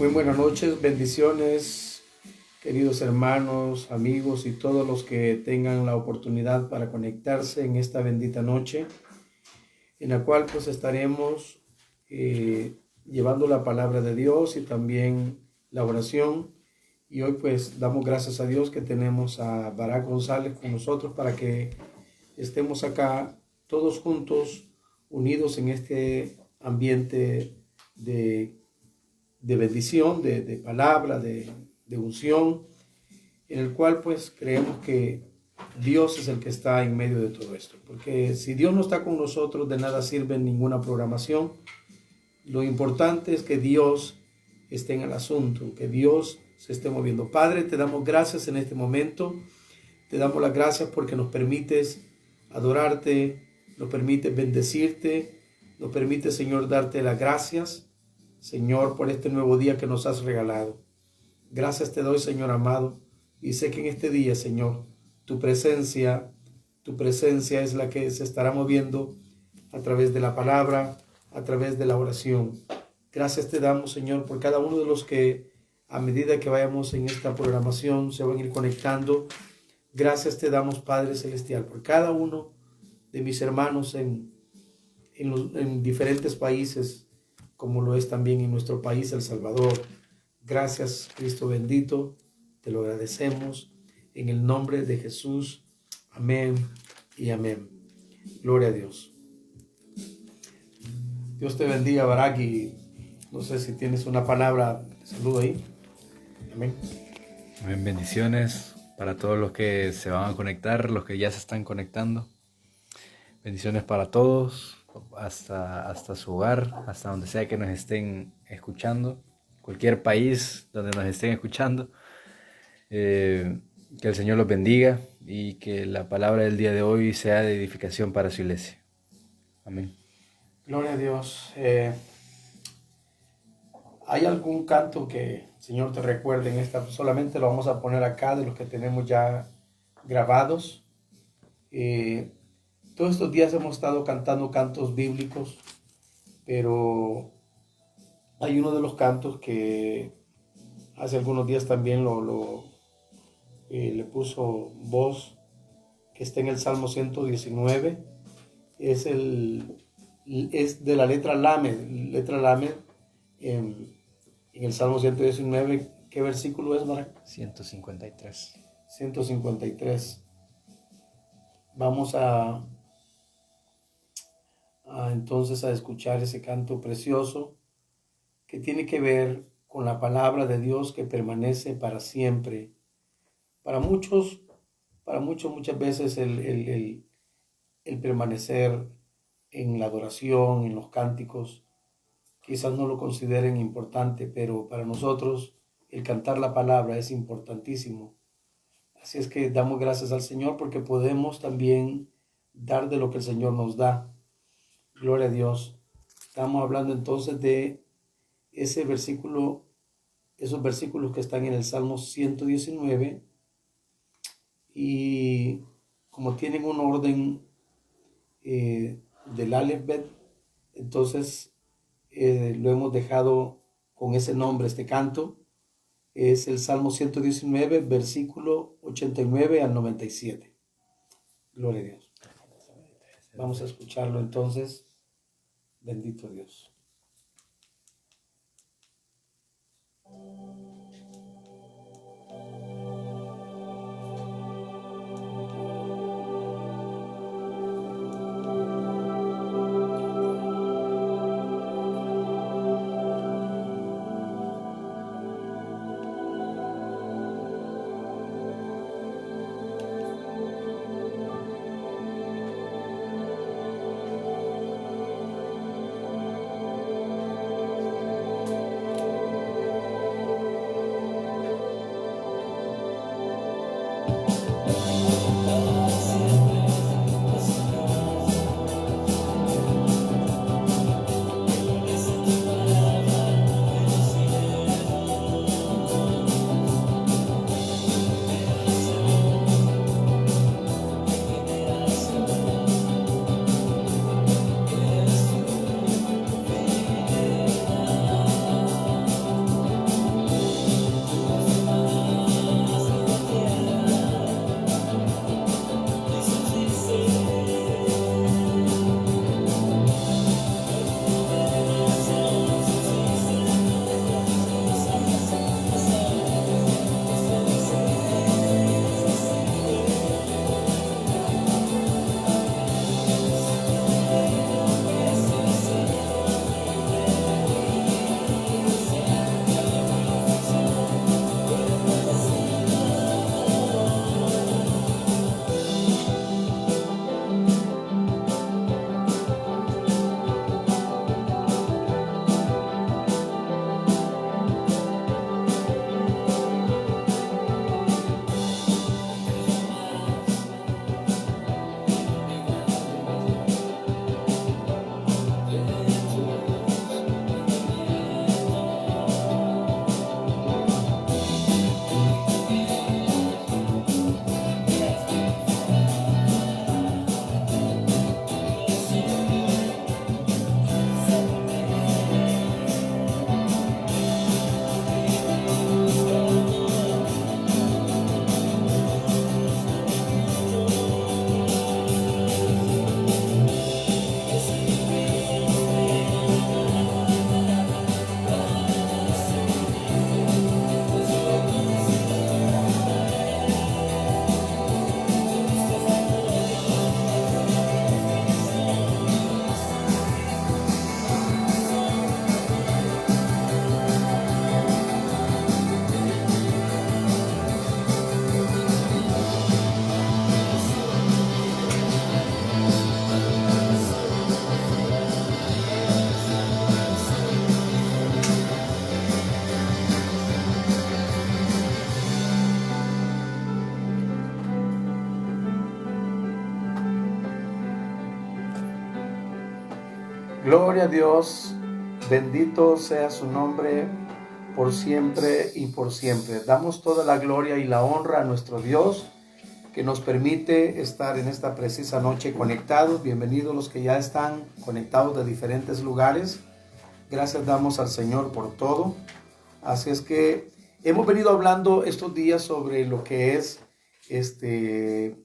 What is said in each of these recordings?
Muy buenas noches, bendiciones, queridos hermanos, amigos y todos los que tengan la oportunidad para conectarse en esta bendita noche, en la cual pues estaremos llevando la palabra de Dios y también la oración. Y hoy pues damos gracias a Dios que tenemos a Barak González con nosotros para que estemos acá todos juntos, unidos en este ambiente de bendición, de palabra, de unción, en el cual pues creemos que Dios es el que está en medio de todo esto. Porque si Dios no está con nosotros, de nada sirve ninguna programación. Lo importante es que Dios esté en el asunto, que Dios se esté moviendo. Padre, te damos gracias en este momento. Te damos las gracias porque nos permites adorarte, nos permites bendecirte, nos permite, Señor, darte las gracias, Señor, por este nuevo día que nos has regalado. Gracias te doy, Señor amado, y sé que en este día, Señor, tu presencia es la que se estará moviendo a través de la palabra, a través de la oración. Gracias te damos, Señor, por cada uno de los que a medida que vayamos en esta programación se van a ir conectando. Gracias te damos, Padre Celestial, por cada uno de mis hermanos en diferentes países, como lo es también en nuestro país, El Salvador. Gracias, Cristo bendito, te lo agradecemos en el nombre de Jesús. Amén y amén. Gloria a Dios. Dios te bendiga, Barak, y no sé si tienes una palabra de saludo ahí. Amén. Amén. Bendiciones para todos los que se van a conectar, los que ya se están conectando. Bendiciones para todos, hasta su hogar, hasta donde sea que nos estén escuchando, cualquier país donde nos estén escuchando. Que el Señor los bendiga y que la palabra del día de hoy sea de edificación para su iglesia. Amén. Gloria a Dios. ¿Hay algún canto que el Señor te recuerde en esta? Solamente lo vamos a poner acá de los que tenemos ya grabados. Todos estos días hemos estado cantando cantos bíblicos, pero hay uno de los cantos que hace algunos días también le puso voz, que está en el Salmo 119. Es de la letra Lamed, en el Salmo 119. ¿Qué versículo es, Mara? 153. 153. Vamos entonces a escuchar ese canto precioso que tiene que ver con la palabra de Dios que permanece para siempre. Para muchos, muchas veces el permanecer en la adoración, en los cánticos, quizás no lo consideren importante, pero para nosotros el cantar la palabra es importantísimo. Así es que damos gracias al Señor porque podemos también dar de lo que el Señor nos da. Gloria a Dios. Estamos hablando entonces de ese versículo, esos versículos que están en el Salmo 119, y como tienen un orden del Aleph Bet, entonces lo hemos dejado con ese nombre, este canto. Es el Salmo 119, versículo 89 al 97. Gloria a Dios. Vamos a escucharlo entonces. Bendito Dios. Gloria a Dios, bendito sea su nombre por siempre y por siempre. Damos toda la gloria y la honra a nuestro Dios que nos permite estar en esta precisa noche conectados. Bienvenidos los que ya están conectados de diferentes lugares. Gracias damos al Señor por todo. Así es que hemos venido hablando estos días sobre lo que es de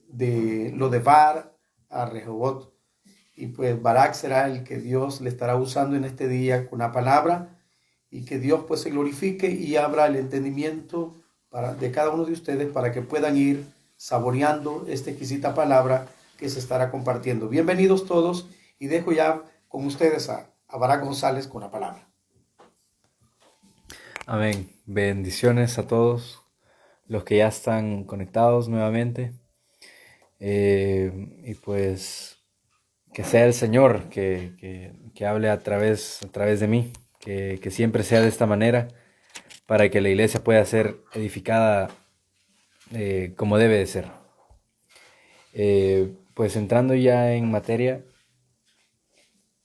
lo de Bar a Rehobot. Y pues Barak será el que Dios le estará usando en este día con una palabra, y que Dios pues se glorifique y abra el entendimiento de cada uno de ustedes para que puedan ir saboreando esta exquisita palabra que se estará compartiendo. Bienvenidos todos, y dejo ya con ustedes a Barak González con la palabra. Amén. Bendiciones a todos los que ya están conectados nuevamente. Y pues que sea el Señor que hable a través de mí, que siempre sea de esta manera, para que la iglesia pueda ser edificada como debe de ser. Pues entrando ya en materia,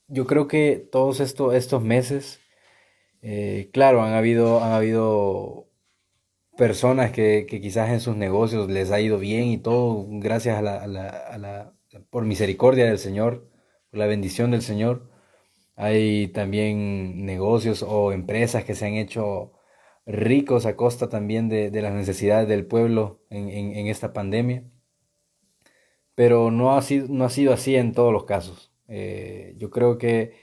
yo creo que todos estos meses, claro, han habido personas que quizás en sus negocios les ha ido bien y todo, gracias por misericordia del Señor, por la bendición del Señor. Hay también negocios o empresas que se han hecho ricos a costa también de las necesidades del pueblo en esta pandemia. Pero no ha sido así en todos los casos. Yo creo que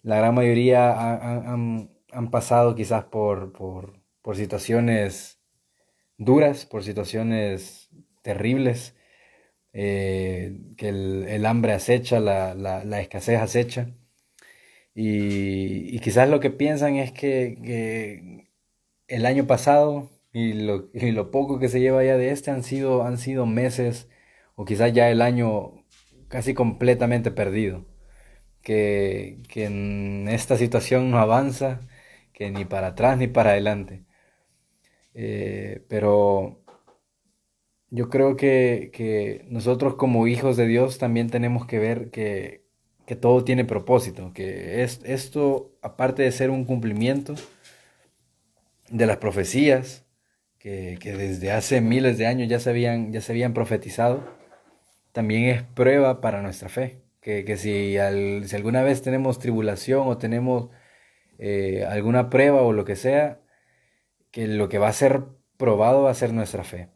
la gran mayoría han pasado quizás por situaciones duras, por situaciones terribles, que el hambre acecha, la escasez acecha. Y quizás lo que piensan es que el año pasado y lo poco que se lleva ya de han sido meses, o quizás ya el año casi completamente perdido. Que en esta situación no avanza, que ni para atrás ni para adelante. Pero yo creo que nosotros como hijos de Dios también tenemos que ver que todo tiene propósito, que esto, aparte de ser un cumplimiento de las profecías que desde hace miles de años ya se habían profetizado, también es prueba para nuestra fe. Que si alguna vez tenemos tribulación o tenemos alguna prueba o lo que sea, que lo que va a ser probado va a ser nuestra fe.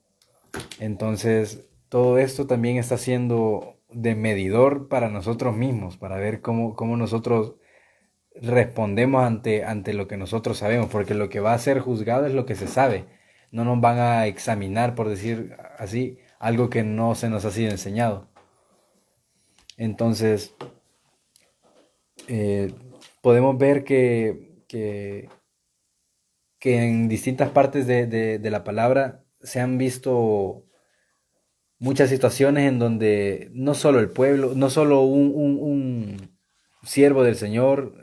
Entonces, todo esto también está siendo de medidor para nosotros mismos, para ver cómo nosotros respondemos ante lo que nosotros sabemos, porque lo que va a ser juzgado es lo que se sabe. No nos van a examinar, por decir así, algo que no se nos ha sido enseñado. Entonces, podemos ver que en distintas partes de la palabra se han visto muchas situaciones en donde no solo el pueblo, no solo un siervo del Señor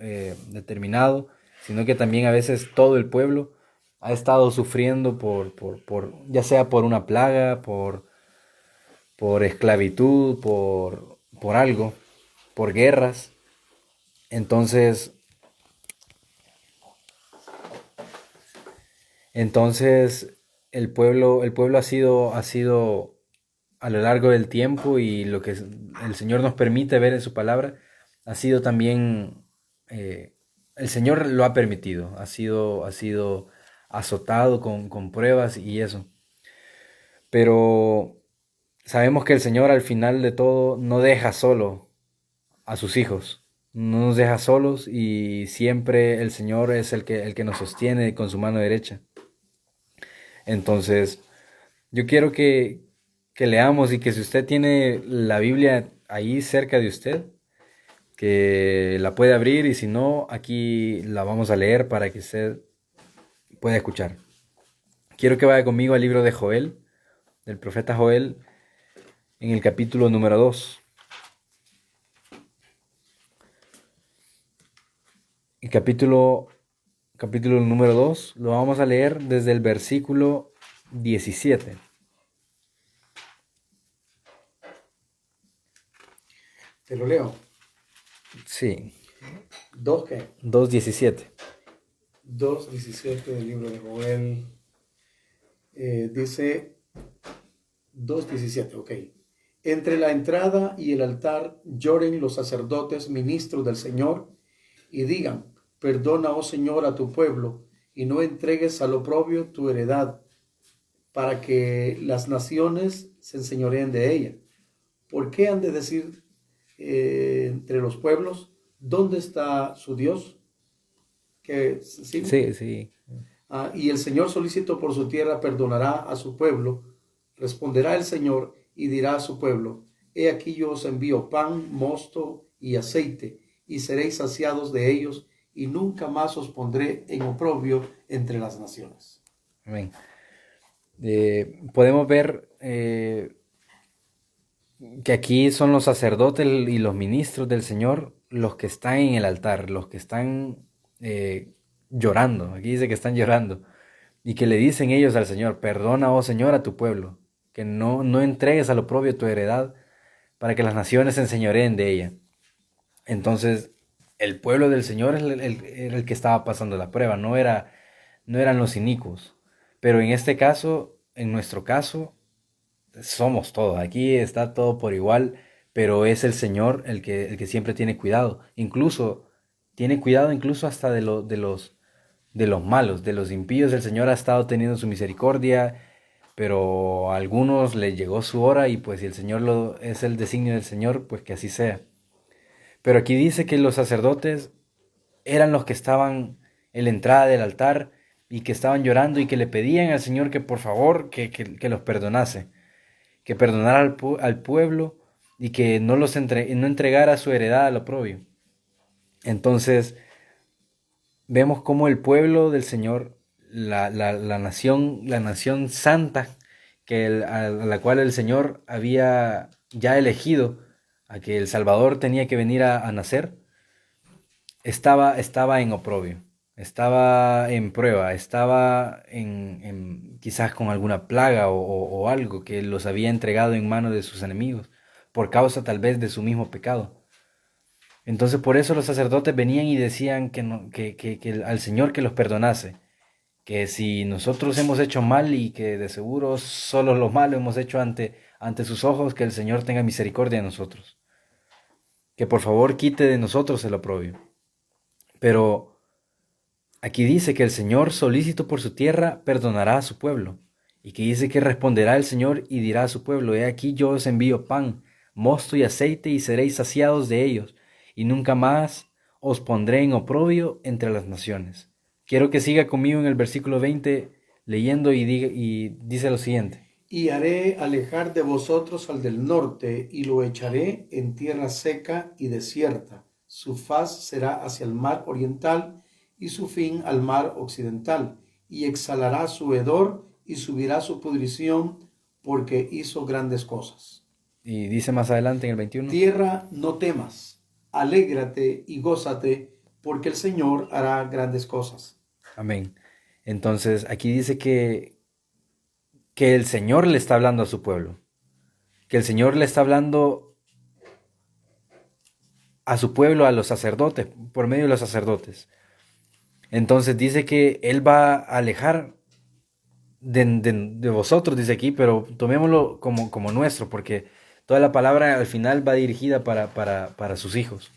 determinado, sino que también a veces todo el pueblo ha estado sufriendo ya sea por una plaga, por esclavitud, por algo, por guerras. Entonces, el pueblo ha sido a lo largo del tiempo, y lo que el Señor nos permite ver en su palabra ha sido también, el Señor lo ha permitido, ha sido azotado con pruebas y eso. Pero sabemos que el Señor al final de todo no deja solo a sus hijos, no nos deja solos, y siempre el Señor es el que nos sostiene con su mano derecha. Entonces, yo quiero que leamos, y que si usted tiene la Biblia ahí cerca de usted, que la puede abrir, y si no, aquí la vamos a leer para que usted pueda escuchar. Quiero que vaya conmigo al libro de Joel, del profeta Joel, en el capítulo número 2. El capítulo número 2 lo vamos a leer desde el versículo 17. Te lo leo. Sí. 2 qué? 2:17. 2:17 del libro de Joel. Dice 2:17, ok. Entre la entrada y el altar lloren los sacerdotes ministros del Señor y digan, perdona, oh Señor, a tu pueblo y no entregues al oprobio tu heredad, para que las naciones se enseñoreen de ella. ¿Por qué han de decir entre los pueblos, dónde está su Dios? ¿Sí? Sí, sí. Y el Señor solícito por su tierra perdonará a su pueblo. Responderá el Señor y dirá a su pueblo, he aquí yo os envío pan, mosto y aceite, y seréis saciados de ellos, y nunca más os pondré en oprobio entre las naciones. Amén. Podemos ver que aquí son los sacerdotes y los ministros del Señor los que están en el altar, los que están llorando. Aquí dice que están llorando y que le dicen ellos al Señor, perdona, oh Señor, a tu pueblo, que no entregues al oprobio tu heredad para que las naciones se enseñoreen de ella. Entonces, el pueblo del Señor era el que estaba pasando la prueba, no eran los inicuos. Pero en este caso, en nuestro caso, somos todos. Aquí está todo por igual, pero es el Señor el que siempre tiene cuidado. Incluso, tiene cuidado incluso hasta de los malos, de los impíos. El Señor ha estado teniendo su misericordia, pero a algunos les llegó su hora y pues si el Señor es el designio del Señor, pues que así sea. Pero aquí dice que los sacerdotes eran los que estaban en la entrada del altar y que estaban llorando y que le pedían al Señor que por favor que los perdonase, que perdonara al pueblo y que no entregara su heredad al oprobio. Entonces vemos cómo el pueblo del Señor, la nación santa a la cual el Señor había ya elegido, a que el Salvador tenía que venir a nacer, estaba en oprobio, estaba en prueba, estaba quizás con alguna plaga o algo que los había entregado en manos de sus enemigos, por causa tal vez de su mismo pecado. Entonces por eso los sacerdotes venían y decían que al Señor que los perdonase, que si nosotros hemos hecho mal y que de seguro solo lo malo hemos hecho ante sus ojos, que el Señor tenga misericordia de nosotros, que por favor quite de nosotros el oprobio. Pero aquí dice que el Señor, solícito por su tierra, perdonará a su pueblo. Y que dice que responderá el Señor y dirá a su pueblo, he aquí yo os envío pan, mosto y aceite y seréis saciados de ellos, y nunca más os pondré en oprobio entre las naciones. Quiero que siga conmigo en el versículo 20 leyendo y dice lo siguiente. Y haré alejar de vosotros al del norte, y lo echaré en tierra seca y desierta. Su faz será hacia el mar oriental, y su fin al mar occidental. Y exhalará su hedor, y subirá su pudrición, porque hizo grandes cosas. Y dice más adelante en el 21. Tierra, no temas, alégrate y gózate, porque el Señor hará grandes cosas. Amén. Entonces aquí dice que el Señor le está hablando a su pueblo, que el Señor le está hablando a su pueblo, a los sacerdotes, por medio de los sacerdotes. Entonces dice que Él va a alejar de vosotros, dice aquí, pero tomémoslo como nuestro, porque toda la palabra al final va dirigida para sus hijos.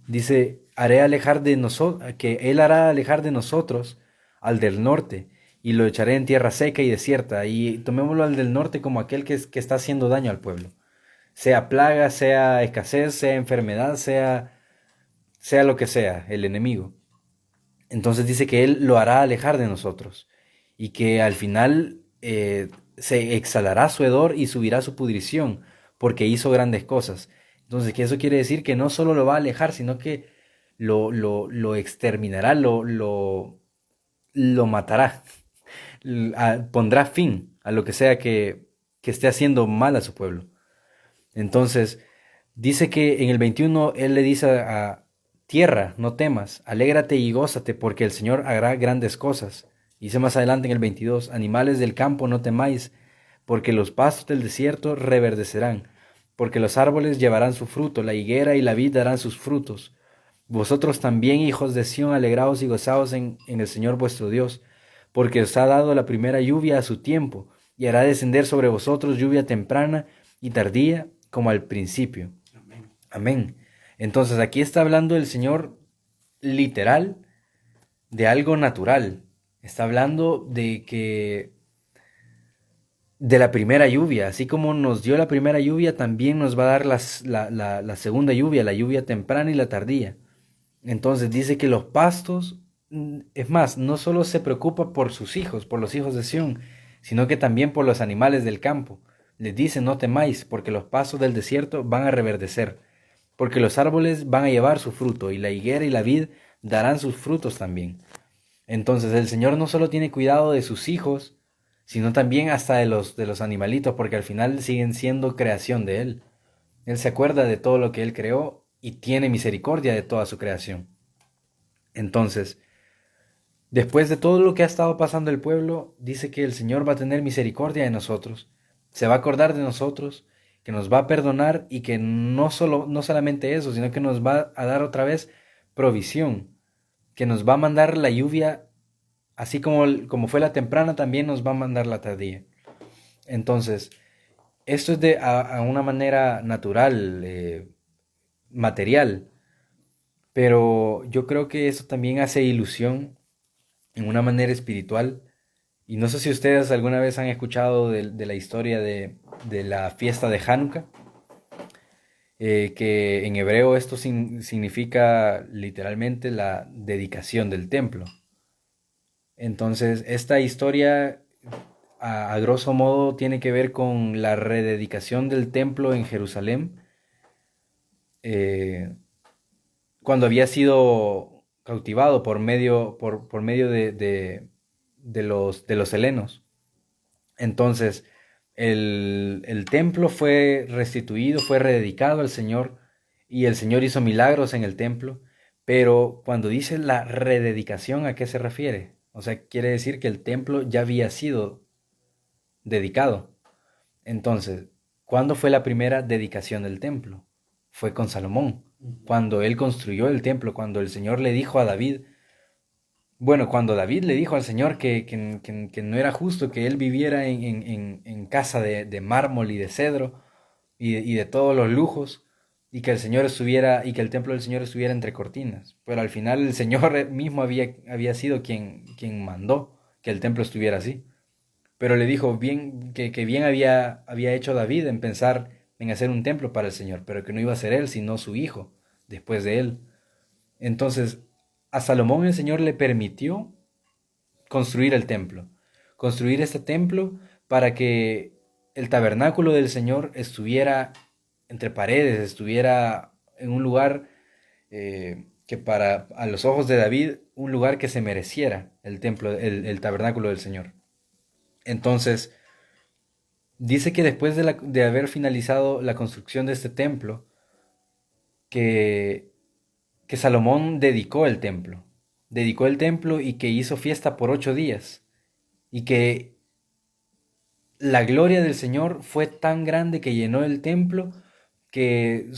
Dice, haré alejar de nosotros, que Él hará alejar de nosotros al del norte, y lo echaré en tierra seca y desierta. Y tomémoslo al del norte como aquel que está haciendo daño al pueblo. Sea plaga, sea escasez, sea enfermedad, sea lo que sea, el enemigo. Entonces dice que Él lo hará alejar de nosotros. Y que al final se exhalará su hedor y subirá su pudrición, porque hizo grandes cosas. Entonces, que eso quiere decir que no solo lo va a alejar, sino que lo exterminará, lo matará, pondrá fin a lo que sea que esté haciendo mal a su pueblo. Entonces, dice que en el 21 Él le dice a tierra, no temas, alégrate y gózate, porque el Señor hará grandes cosas. Dice más adelante en el 22, animales del campo, no temáis, porque los pastos del desierto reverdecerán, porque los árboles llevarán su fruto, la higuera y la vid darán sus frutos, Vosotros también, hijos de Sión, alegraos y gozaos en el Señor vuestro Dios, porque os ha dado la primera lluvia a su tiempo, y hará descender sobre vosotros lluvia temprana y tardía, como al principio. Amén. Amén. Entonces aquí está hablando el Señor literal de algo natural. Está hablando de la primera lluvia. Así como nos dio la primera lluvia, también nos va a dar la segunda lluvia, la lluvia temprana y la tardía. Entonces dice que los pastos, es más, no solo se preocupa por sus hijos, por los hijos de Sión, sino que también por los animales del campo. Les dice, no temáis, porque los pastos del desierto van a reverdecer, porque los árboles van a llevar su fruto, y la higuera y la vid darán sus frutos también. Entonces el Señor no solo tiene cuidado de sus hijos, sino también hasta de los animalitos, porque al final siguen siendo creación de Él. Él se acuerda de todo lo que Él creó y tiene misericordia de toda su creación. Entonces, después de todo lo que ha estado pasando el pueblo, dice que el Señor va a tener misericordia de nosotros, se va a acordar de nosotros, que nos va a perdonar y que no solamente eso, sino que nos va a dar otra vez provisión, que nos va a mandar la lluvia, así como fue la temprana, también nos va a mandar la tardía. Entonces, esto es a una manera natural, material, pero yo creo que eso también hace ilusión en una manera espiritual. Y no sé si ustedes alguna vez han escuchado de la historia de la fiesta de Hanukkah, que en hebreo esto significa literalmente la dedicación del templo. Entonces, esta historia, a grosso modo, tiene que ver con la rededicación del templo en Jerusalén, eh, cuando había sido cautivado por medio de los helenos. Entonces, el templo fue restituido, fue rededicado al Señor, y el Señor hizo milagros en el templo. Pero cuando dice la rededicación, ¿a qué se refiere? O sea, quiere decir que el templo ya había sido dedicado. Entonces, ¿cuándo fue la primera dedicación del templo? Fue con Salomón, cuando él construyó el templo, cuando el Señor le dijo a David, bueno, cuando David le dijo al Señor que no era justo que él viviera en casa de mármol y de cedro y de todos los lujos, y que el Señor estuviera, y que el templo del Señor estuviera entre cortinas. Pero al final el Señor mismo había sido quien mandó que el templo estuviera así. Pero le dijo bien, que bien había hecho David en pensar en hacer un templo para el Señor, pero que no iba a ser él, sino su hijo, después de él. Entonces, a Salomón el Señor le permitió construir el templo, construir este templo para que el tabernáculo del Señor estuviera entre paredes, estuviera en un lugar, que para a los ojos de David, un lugar que se mereciera el templo, el tabernáculo del Señor. Entonces, dice que después de haber finalizado la construcción de este templo, que, que Salomón dedicó el templo y que hizo fiesta por 8 días, y que la gloria del Señor fue tan grande que llenó el templo, que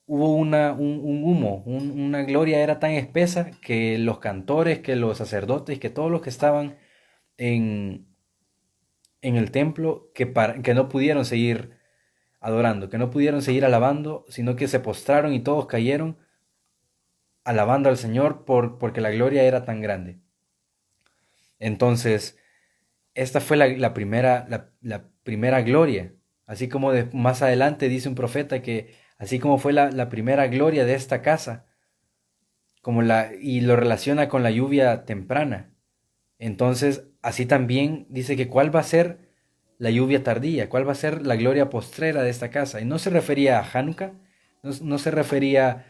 hubo un humo, una gloria era tan espesa que los cantores, que los sacerdotes, que todos los que estaban en, en el templo, que no pudieron seguir adorando, que no pudieron seguir alabando, sino que se postraron y todos cayeron alabando al Señor porque la gloria era tan grande. Entonces, esta fue la primera gloria. Así como más adelante dice un profeta que así como fue la primera gloria de esta casa, y lo relaciona con la lluvia temprana. Entonces, así también dice que cuál va a ser la lluvia tardía, cuál va a ser la gloria postrera de esta casa. Y no se refería a Hanukkah, no se refería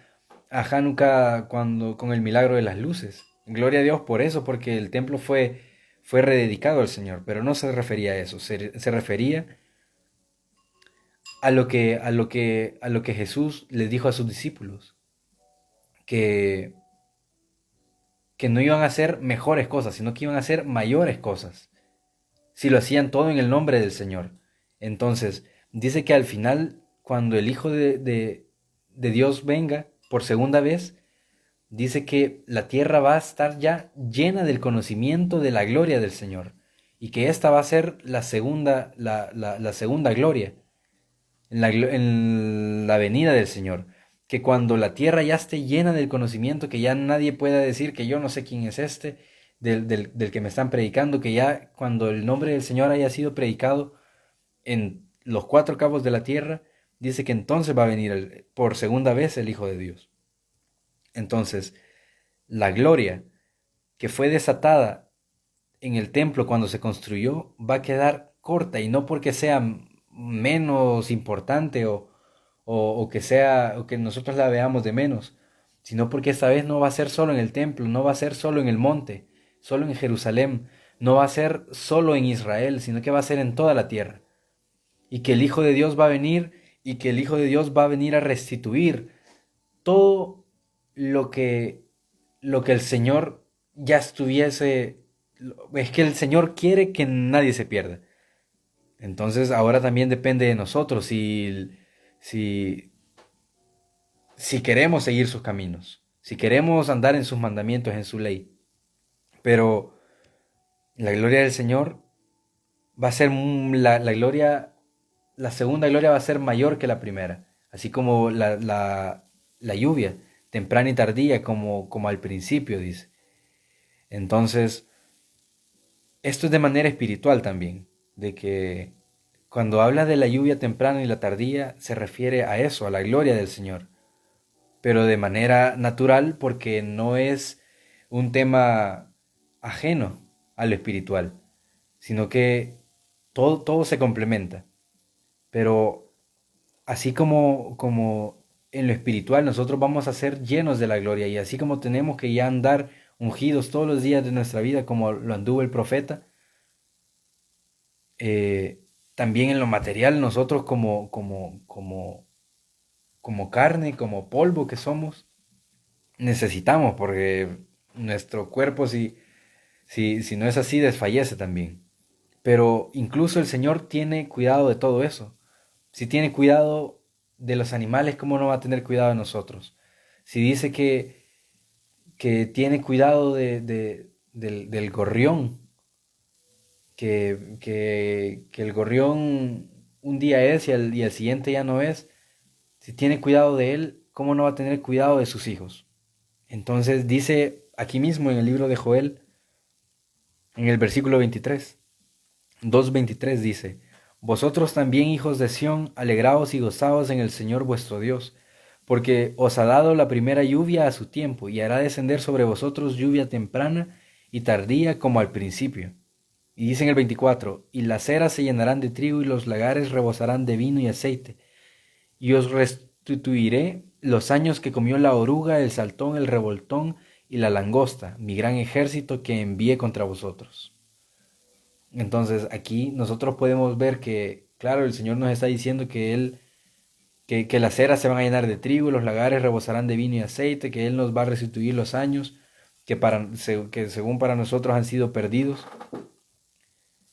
a Hanukkah con el milagro de las luces. Gloria a Dios por eso, porque el templo fue rededicado al Señor, pero no se refería a eso, se refería a lo que Jesús les dijo a sus discípulos, que, que no iban a hacer mejores cosas, sino que iban a hacer mayores cosas, si lo hacían todo en el nombre del Señor. Entonces, dice que al final, cuando el Hijo de Dios venga por segunda vez, dice que la tierra va a estar ya llena del conocimiento de la gloria del Señor y que esta va a ser la segunda gloria en la venida del Señor. Que cuando la tierra ya esté llena del conocimiento, que ya nadie pueda decir que yo no sé quién es este, del que me están predicando, que ya cuando el nombre del Señor haya sido predicado en los cuatro cabos de la tierra, dice que entonces va a venir por segunda vez el Hijo de Dios. Entonces, la gloria que fue desatada en el templo cuando se construyó va a quedar corta, y no porque sea menos importante o que sea o que nosotros la veamos de menos, sino porque esta vez no va a ser solo en el templo, no va a ser solo en el monte, solo en Jerusalén, no va a ser solo en Israel, sino que va a ser en toda la tierra. Y que el Hijo de Dios va a venir, y que el Hijo de Dios va a venir a restituir todo lo que el Señor ya estuviese. Es que el Señor quiere que nadie se pierda. Entonces ahora también depende de nosotros si, si queremos seguir sus caminos, si queremos andar en sus mandamientos, en su ley. Pero la gloria del Señor va a ser la gloria, la segunda gloria va a ser mayor que la primera, así como la lluvia, temprana y tardía, como al principio dice. Entonces, esto es de manera espiritual también, de que cuando habla de la lluvia temprana y la tardía, se refiere a eso, a la gloria del Señor, pero de manera natural porque no es un tema ajeno a lo espiritual, sino que todo se complementa. Pero así como en lo espiritual nosotros vamos a ser llenos de la gloria, y así como tenemos que ya andar ungidos todos los días de nuestra vida como lo anduvo el profeta, eh, también en lo material nosotros como carne, como polvo que somos, necesitamos, porque nuestro cuerpo si no es así desfallece también. Pero incluso el Señor tiene cuidado de todo eso. Si tiene cuidado de los animales, ¿cómo no va a tener cuidado de nosotros? Si dice que tiene cuidado del gorrión, que el gorrión un día es y al siguiente ya no es, si tiene cuidado de él, ¿cómo no va a tener cuidado de sus hijos? Entonces dice aquí mismo en el libro de Joel, en el versículo 23, 2:23 dice: Vosotros también, hijos de Sión, alegraos y gozaos en el Señor vuestro Dios, porque os ha dado la primera lluvia a su tiempo, y hará descender sobre vosotros lluvia temprana y tardía como al principio. Y dice en el 24: Y las eras se llenarán de trigo y los lagares rebosarán de vino y aceite, y os restituiré los años que comió la oruga, el saltón, el revoltón y la langosta, mi gran ejército que envié contra vosotros. Entonces aquí nosotros podemos ver que, claro, el Señor nos está diciendo que las eras se van a llenar de trigo, los lagares rebosarán de vino y aceite, que Él nos va a restituir los años que según para nosotros han sido perdidos.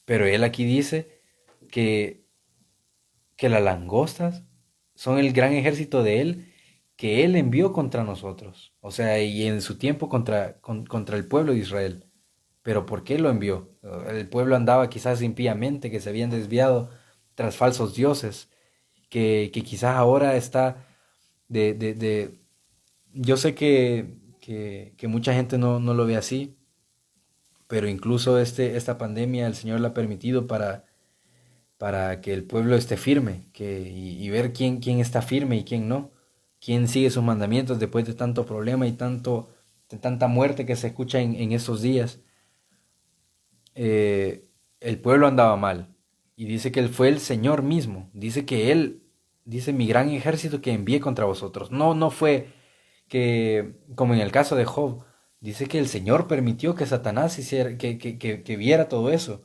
Pero Él aquí dice que, que las langostas son el gran ejército de Él, que Él envió contra nosotros. O sea, y en su tiempo contra el pueblo de Israel. Pero ¿por qué lo envió? El pueblo andaba quizás impíamente, que se habían desviado tras falsos dioses, que quizás ahora está de. Yo sé que mucha gente no lo ve así, pero incluso esta pandemia el Señor la ha permitido para que el pueblo esté firme, y ver quién está firme y quién no, quién sigue sus mandamientos después de tanto problema y de tanta muerte que se escucha en estos días. El pueblo andaba mal, y dice que él fue el Señor mismo, dice que él, dice: mi gran ejército que envié contra vosotros. No fue que, como en el caso de Job, dice que el Señor permitió que Satanás hiciera, que viera todo eso,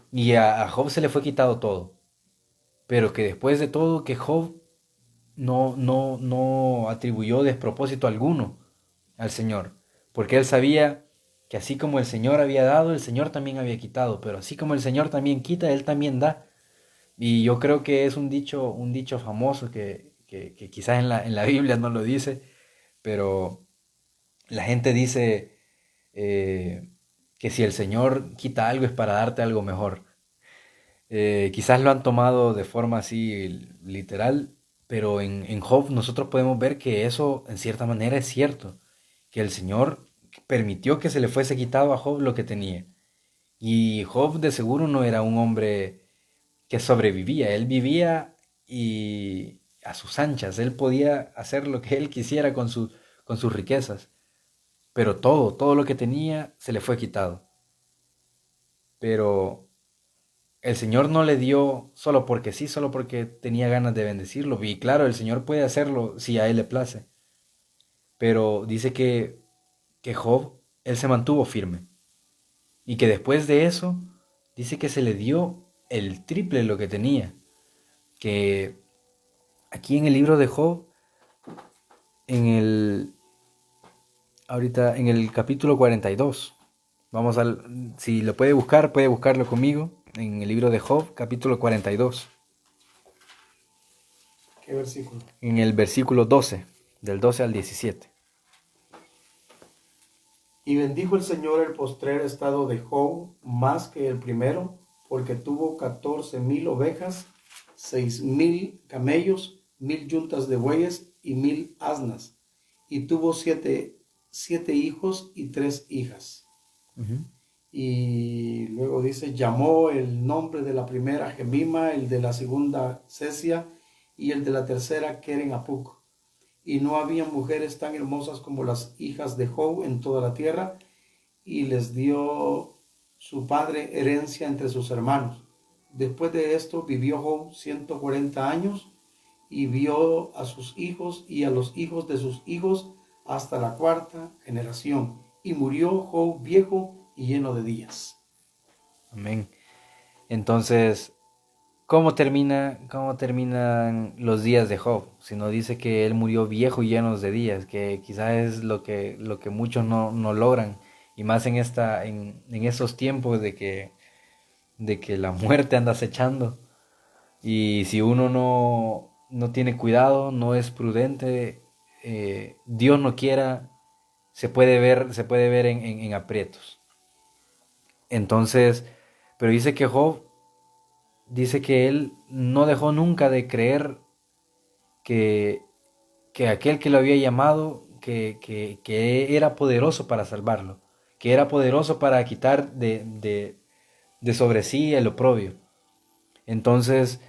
y a Job se le fue quitado todo, pero que después de todo, que Job no atribuyó despropósito alguno al Señor, porque él sabía que así como el Señor había dado, el Señor también había quitado, pero así como el Señor también quita, Él también da. Y yo creo que es un dicho famoso que quizás en la Biblia no lo dice, pero la gente dice que si el Señor quita algo es para darte algo mejor. Quizás lo han tomado de forma así literal, pero en Job nosotros podemos ver que eso en cierta manera es cierto, que el Señor permitió que se le fuese quitado a Job lo que tenía. Y Job de seguro no era un hombre que sobrevivía, él vivía y a sus anchas, él podía hacer lo que él quisiera con sus riquezas, pero todo lo que tenía se le fue quitado. Pero el Señor no le dio solo porque sí, solo porque tenía ganas de bendecirlo. Y claro, el Señor puede hacerlo si a Él le place. Pero dice que Job, él se mantuvo firme. Y que después de eso, dice que se le dio el triple de lo que tenía. Que aquí en el libro de Job, en el, ahorita en el capítulo 42, si lo puede buscarlo conmigo, en el libro de Job, capítulo 42. ¿Qué versículo? En el versículo 12, del 12 al 17. Y bendijo el Señor el postrer estado de Job más que el primero, porque tuvo 14,000 ovejas, 6,000 camellos, 1,000 yuntas de bueyes y 1,000 asnas. Y tuvo siete hijos y 3 hijas. Uh-huh. Y luego dice, llamó el nombre de la primera Gemima, el de la segunda Cesia y el de la tercera Keren Apuc. Y no había mujeres tan hermosas como las hijas de Job en toda la tierra, y les dio su padre herencia entre sus hermanos. Después de esto vivió Job 140 años, y vio a sus hijos y a los hijos de sus hijos hasta la cuarta generación. Y murió Job viejo y lleno de días. Amén. Entonces, cómo terminan los días de Job? Si no dice que él murió viejo y lleno de días, que quizás es lo que muchos no logran, y más en esos tiempos de que la muerte anda acechando, y si uno no tiene cuidado, no es prudente, Dios no quiera, se puede ver en aprietos. Entonces, pero dice que Job, dice que él no dejó nunca de creer que, que aquel que lo había llamado, que era poderoso para salvarlo, que era poderoso para quitar de sobre sí el oprobio. Entonces,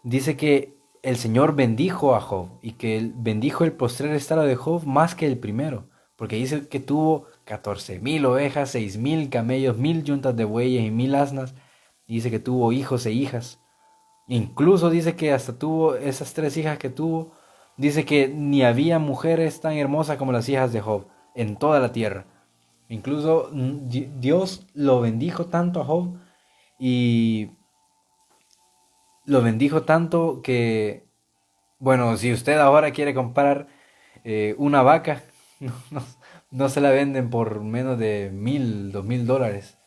dice que el Señor bendijo a Job y que él bendijo el postrer estado de Job más que el primero, porque dice que tuvo 14,000 ovejas, 6,000 camellos, 1,000 yuntas de bueyes y 1,000 asnas. Dice que tuvo hijos e hijas. Incluso dice que hasta tuvo esas 3 hijas que tuvo. Dice que ni había mujeres tan hermosas como las hijas de Job en toda la tierra. Incluso Dios lo bendijo tanto a Job y lo bendijo tanto que, bueno, si usted ahora quiere comprar una vaca, no, no, no se la venden por menos de 1,000, 2,000 dólares.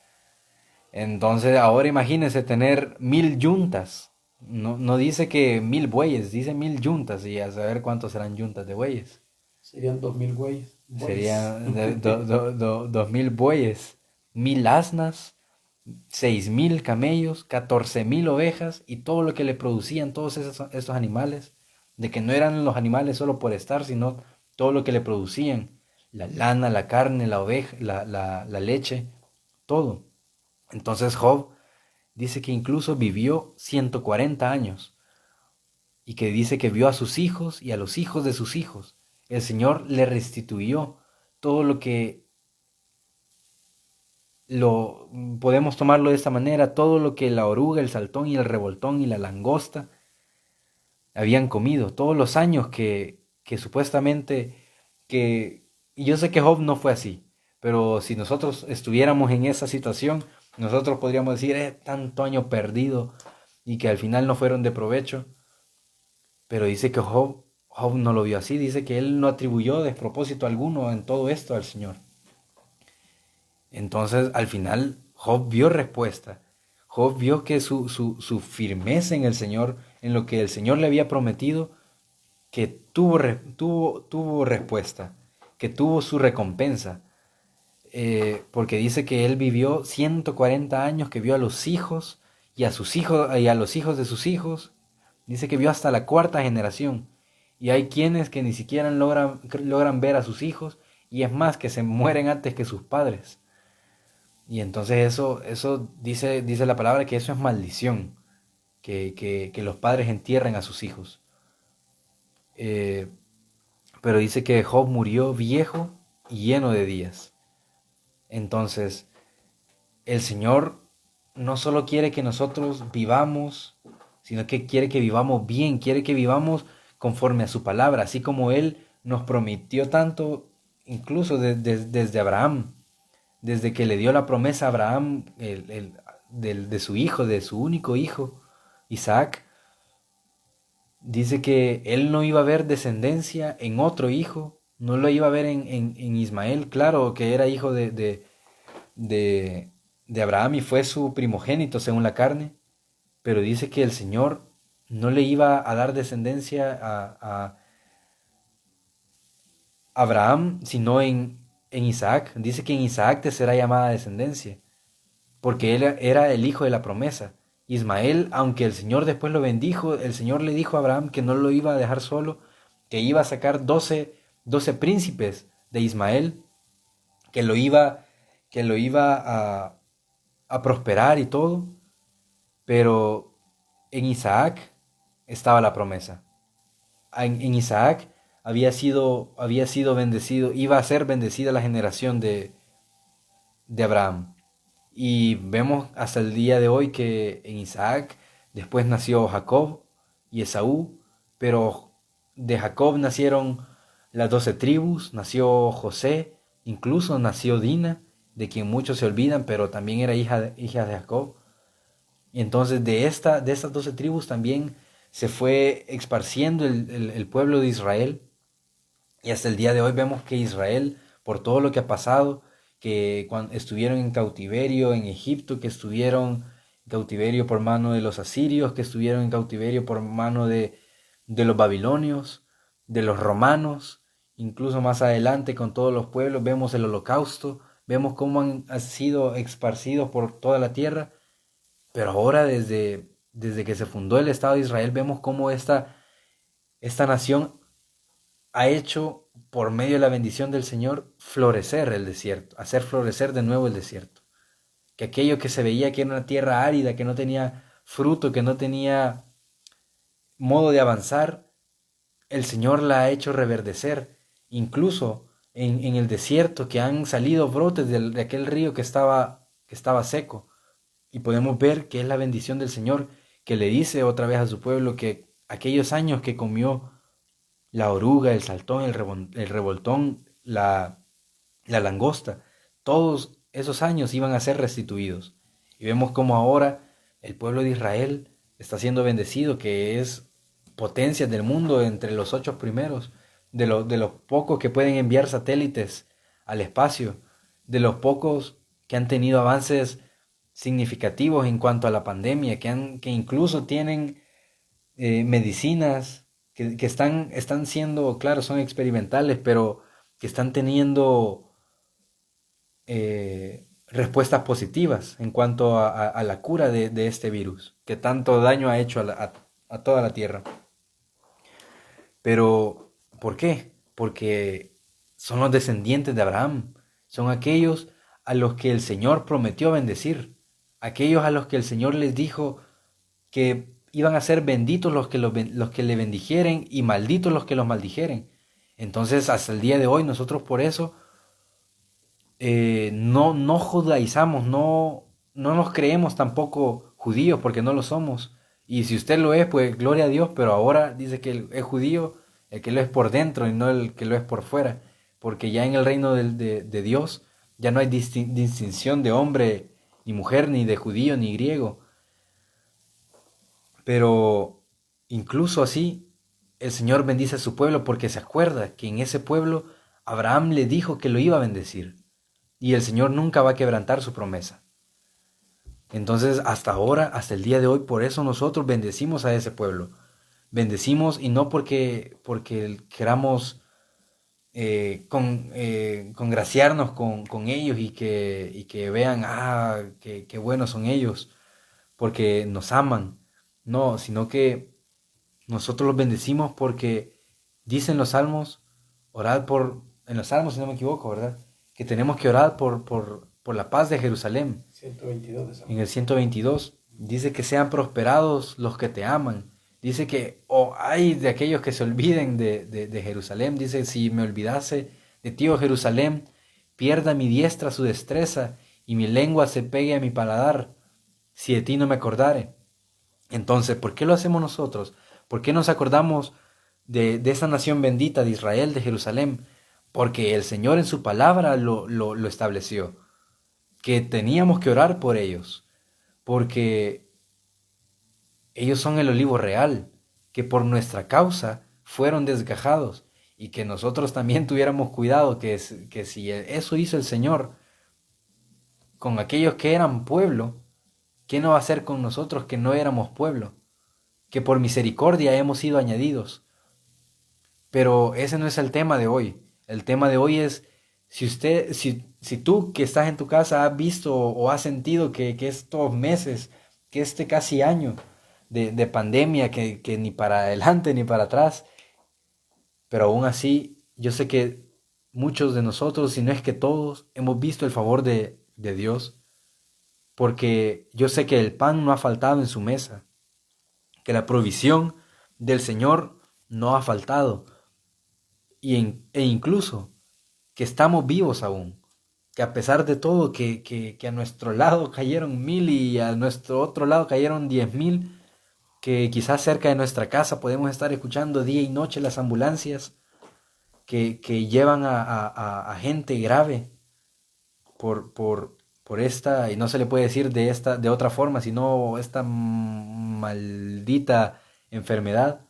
Entonces ahora imagínese tener 1,000 yuntas. No dice que 1,000 bueyes, dice 1,000 yuntas, y a saber cuántos serán yuntas de bueyes. Serían 2,000 bueyes. Serían 2,000 bueyes, 1,000 asnas, 6,000 camellos, 14,000 ovejas y todo lo que le producían todos esos animales, de que no eran los animales solo por estar, sino todo lo que le producían, la lana, la carne, la oveja, la leche, todo. Entonces Job dice que incluso vivió 140 años y que dice que vio a sus hijos y a los hijos de sus hijos. El Señor le restituyó todo lo que podemos tomarlo de esta manera, todo lo que la oruga, el saltón y el revoltón y la langosta habían comido, todos los años que supuestamente y yo sé que Job no fue así, pero si nosotros estuviéramos en esa situación, nosotros podríamos decir, tanto año perdido y que al final no fueron de provecho. Pero dice que Job no lo vio así, dice que él no atribuyó despropósito alguno en todo esto al Señor. Entonces, al final, Job vio respuesta. Job vio que su firmeza en el Señor, en lo que el Señor le había prometido, que tuvo respuesta. que tuvo su recompensa. Porque dice que él vivió 140 años, que vio a los hijos y a sus hijos y a los hijos de sus hijos. Dice que vio hasta la cuarta generación. Y hay quienes que ni siquiera logran ver a sus hijos, y es más, que se mueren antes que sus padres. Y entonces eso dice la palabra, que eso es maldición, que los padres entierren a sus hijos. Eh, pero dice que Job murió viejo y lleno de días. Entonces, el Señor no solo quiere que nosotros vivamos, sino que quiere que vivamos bien, quiere que vivamos conforme a su palabra, así como Él nos prometió tanto, incluso desde Abraham, desde que le dio la promesa a Abraham de su hijo, de su único hijo, Isaac. Dice que él no iba a ver descendencia en otro hijo, no lo iba a ver en Ismael, claro que era hijo de, de Abraham y fue su primogénito según la carne, pero dice que el Señor no le iba a dar descendencia a Abraham, sino en Isaac. Dice que en Isaac te será llamada descendencia, porque él era el hijo de la promesa. Ismael, aunque el Señor después lo bendijo, el Señor le dijo a Abraham que no lo iba a dejar solo, que iba a sacar 12 príncipes de Ismael, que lo iba a prosperar y todo, pero en Isaac estaba la promesa. En Isaac había sido bendecido, iba a ser bendecida la generación de Abraham. Y vemos hasta el día de hoy que en Isaac después nació Jacob y Esaú, pero de Jacob nacieron las 12 tribus, nació José, incluso nació Dina, de quien muchos se olvidan, pero también era hija de Jacob. Y entonces de estas 12 tribus también se fue esparciendo el pueblo de Israel. Y hasta el día de hoy vemos que Israel, por todo lo que ha pasado, que cuando estuvieron en cautiverio en Egipto, que estuvieron en cautiverio por mano de los asirios, que estuvieron en cautiverio por mano de los babilonios, de los romanos, incluso más adelante con todos los pueblos, vemos el holocausto, vemos cómo han sido esparcidos por toda la tierra, pero ahora desde que se fundó el Estado de Israel, vemos cómo esta nación ha hecho, por medio de la bendición del Señor, florecer el desierto, hacer florecer de nuevo el desierto. Que aquello que se veía que era una tierra árida, que no tenía fruto, que no tenía modo de avanzar, el Señor la ha hecho reverdecer. Incluso en el desierto, que han salido brotes de aquel río que estaba seco. Y podemos ver que es la bendición del Señor, que le dice otra vez a su pueblo que aquellos años que comió la oruga, el saltón, el revoltón, la langosta, todos esos años iban a ser restituidos. Y vemos como ahora el pueblo de Israel está siendo bendecido, que es potencia del mundo entre los 8 primeros, de los pocos que pueden enviar satélites al espacio, de los pocos que han tenido avances significativos en cuanto a la pandemia, que incluso tienen medicinas que están siendo, claro, son experimentales, pero que están teniendo respuestas positivas en cuanto a la cura de este virus, que tanto daño ha hecho a toda la Tierra. Pero, ¿por qué? Porque son los descendientes de Abraham, son aquellos a los que el Señor prometió bendecir, aquellos a los que el Señor les dijo que iban a ser benditos los que le bendijeren y malditos los que los maldijeren. Entonces, hasta el día de hoy, nosotros por eso no judaizamos, no nos creemos tampoco judíos, porque no lo somos. Y si usted lo es, pues gloria a Dios, pero ahora dice que es judío el que lo es por dentro y no el que lo es por fuera, porque ya en el reino de Dios ya no hay distinción de hombre ni mujer, ni de judío ni griego. Pero incluso así, el Señor bendice a su pueblo porque se acuerda que en ese pueblo Abraham le dijo que lo iba a bendecir. Y el Señor nunca va a quebrantar su promesa. Entonces, hasta ahora, hasta el día de hoy, por eso nosotros bendecimos a ese pueblo. Bendecimos, y no porque queramos congraciarnos con ellos y que vean, qué buenos son ellos, porque nos aman. No, sino que nosotros los bendecimos porque dicen los salmos, en los salmos si no me equivoco, ¿verdad? Que tenemos que orar por la paz de Jerusalén. 122 de Salmo. En el 122 dice que sean prosperados los que te aman. Dice que hay de aquellos que se olviden de Jerusalén. Dice, si me olvidase de ti, oh Jerusalén, pierda mi diestra su destreza y mi lengua se pegue a mi paladar, si de ti no me acordare. Entonces, ¿por qué lo hacemos nosotros? ¿Por qué nos acordamos de esa nación bendita de Israel, de Jerusalén? Porque el Señor en su palabra lo estableció, que teníamos que orar por ellos, porque ellos son el olivo real, que por nuestra causa fueron desgajados, y que nosotros también tuviéramos cuidado, que si eso hizo el Señor con aquellos que eran pueblo, ¿qué no va a hacer con nosotros que no éramos pueblo? Que por misericordia hemos sido añadidos. Pero ese no es el tema de hoy. El tema de hoy es, si tú que estás en tu casa has visto o has sentido que estos meses, que este casi año de pandemia, que ni para adelante ni para atrás, pero aún así yo sé que muchos de nosotros, si no es que todos, hemos visto el favor de Dios, porque yo sé que el pan no ha faltado en su mesa, que la provisión del Señor no ha faltado, e incluso que estamos vivos aún, que a pesar de todo, que a nuestro lado cayeron 1000 y a nuestro otro lado cayeron 10,000, que quizás cerca de nuestra casa podemos estar escuchando día y noche las ambulancias que llevan a gente grave por esta, y no se le puede decir de otra forma, sino esta maldita enfermedad,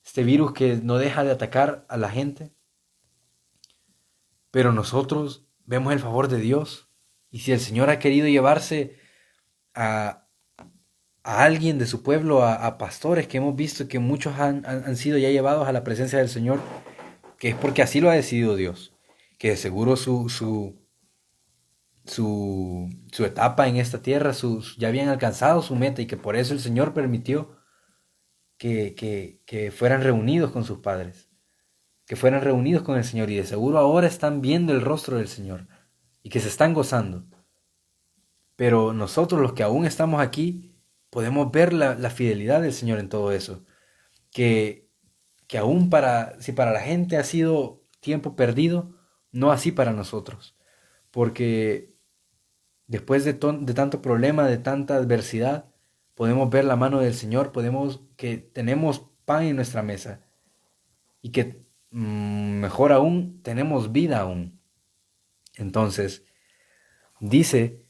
este virus que no deja de atacar a la gente. Pero nosotros vemos el favor de Dios, y si el Señor ha querido llevarse a alguien de su pueblo, a pastores que hemos visto que muchos han sido ya llevados a la presencia del Señor, que es porque así lo ha decidido Dios, que de seguro su etapa en esta tierra, ya habían alcanzado su meta, y que por eso el Señor permitió que fueran reunidos con sus padres, que fueran reunidos con el Señor, y de seguro ahora están viendo el rostro del Señor y que se están gozando. Pero nosotros, los que aún estamos aquí, podemos ver la fidelidad del Señor en todo eso, que aún si para la gente ha sido tiempo perdido, no así para nosotros, porque después de tanto problema, de tanta adversidad, podemos ver la mano del Señor, que tenemos pan en nuestra mesa, y que mejor aún, tenemos vida aún. Entonces, dice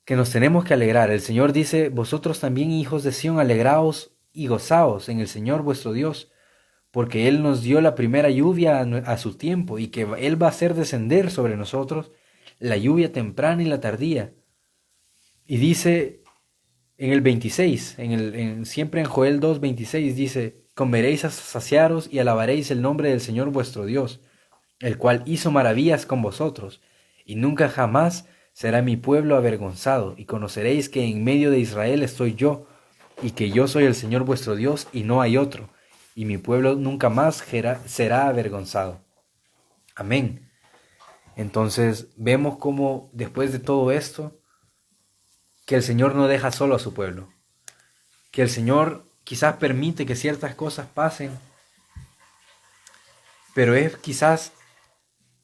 que nos tenemos que alegrar. El Señor dice, vosotros también, hijos de Sión, alegraos y gozaos en el Señor vuestro Dios, porque Él nos dio la primera lluvia a su tiempo, y que Él va a hacer descender sobre nosotros la lluvia temprana y la tardía. Y dice en el 26, siempre en Joel 2:26, dice, comeréis hasta saciaros y alabaréis el nombre del Señor vuestro Dios, el cual hizo maravillas con vosotros, y nunca jamás será mi pueblo avergonzado, y conoceréis que en medio de Israel estoy yo, y que yo soy el Señor vuestro Dios, y no hay otro, y mi pueblo nunca más será avergonzado. Amén. Entonces vemos cómo después de todo esto, que el Señor no deja solo a su pueblo, que el Señor quizás permite que ciertas cosas pasen, pero es quizás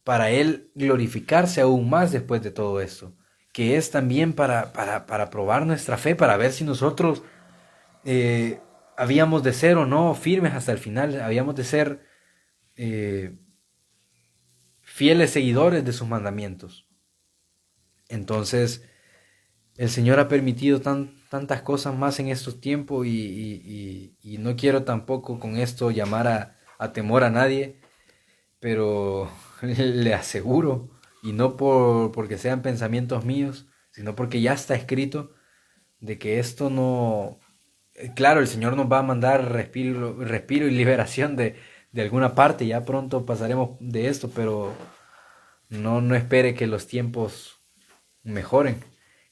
para Él glorificarse aún más después de todo esto, que es también para probar nuestra fe, para ver si nosotros habíamos de ser o no firmes hasta el final, habíamos de ser fieles seguidores de sus mandamientos. Entonces, el Señor ha permitido tantas cosas más en estos tiempos, y no quiero tampoco con esto llamar a temor a nadie, pero le aseguro, y no porque sean pensamientos míos, sino porque ya está escrito, de que esto no... Claro, el Señor nos va a mandar respiro y liberación de de alguna parte. Ya pronto pasaremos de esto, pero no espere que los tiempos mejoren,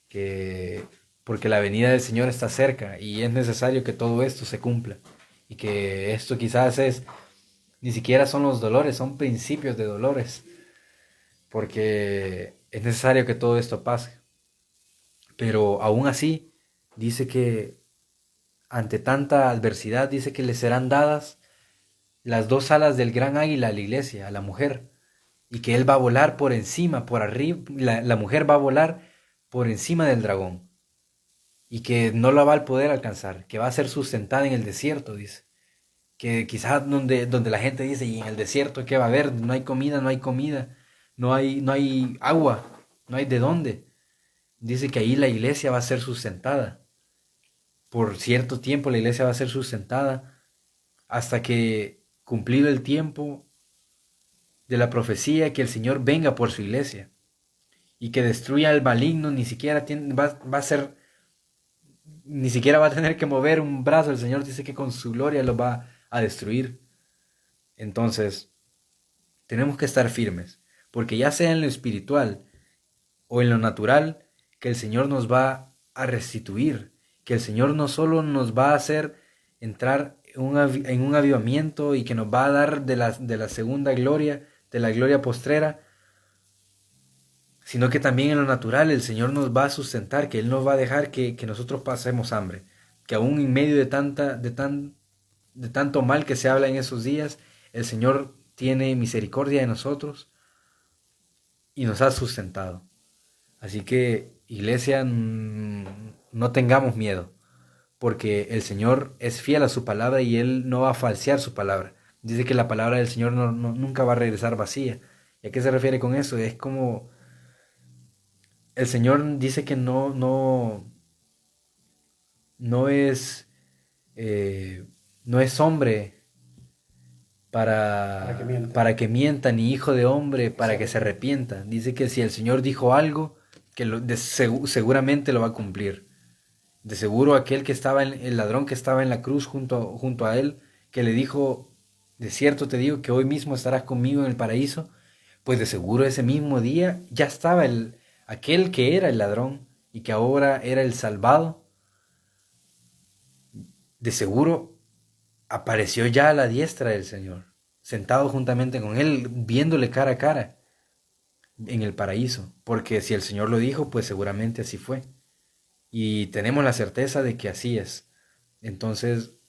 que, porque la venida del Señor está cerca y es necesario que todo esto se cumpla. Y que esto quizás ni siquiera son los dolores, son principios de dolores, porque es necesario que todo esto pase. Pero aún así, dice que ante tanta adversidad, dice que le serán dadas las dos alas del gran águila a la iglesia, a la mujer, y que él va a volar por encima, por arriba, la mujer va a volar por encima del dragón, y que no la va a poder alcanzar, que va a ser sustentada en el desierto, dice. Que quizás donde la gente dice, ¿y en el desierto qué va a haber? No hay comida, no hay comida, no hay agua, no hay de dónde. Dice que ahí la iglesia va a ser sustentada. Por cierto tiempo la iglesia va a ser sustentada hasta que, cumplido el tiempo de la profecía, que el Señor venga por su iglesia y que destruya al maligno, va a ser, ni siquiera va a tener que mover un brazo. El Señor dice que con su gloria lo va a destruir. Entonces, tenemos que estar firmes, porque ya sea en lo espiritual o en lo natural, que el Señor nos va a restituir, que el Señor no solo nos va a hacer entrar en un avivamiento y que nos va a dar de la segunda gloria, de la gloria postrera, sino que también en lo natural el Señor nos va a sustentar, que Él no va a dejar que nosotros pasemos hambre, que aún en medio de tanto mal que se habla en esos días, el Señor tiene misericordia de nosotros y nos ha sustentado. Así que, iglesia, no tengamos miedo, porque el Señor es fiel a su palabra y Él no va a falsear su palabra. Dice que la palabra del Señor nunca va a regresar vacía. ¿Y a qué se refiere con eso? Es como el Señor dice que no es, eh, no es hombre para que mienta. para que mienta, ni hijo de hombre para que se arrepienta. Dice que si el Señor dijo algo, que seguramente lo va a cumplir. De seguro aquel que estaba el ladrón que estaba en la cruz junto a él, que le dijo, de cierto te digo que hoy mismo estarás conmigo en el paraíso, pues de seguro ese mismo día ya estaba aquel que era el ladrón y que ahora era el salvado, de seguro apareció ya a la diestra del Señor, sentado juntamente con él, viéndole cara a cara en el paraíso, porque si el Señor lo dijo, pues seguramente así fue. Y tenemos la certeza de que así es. Entonces,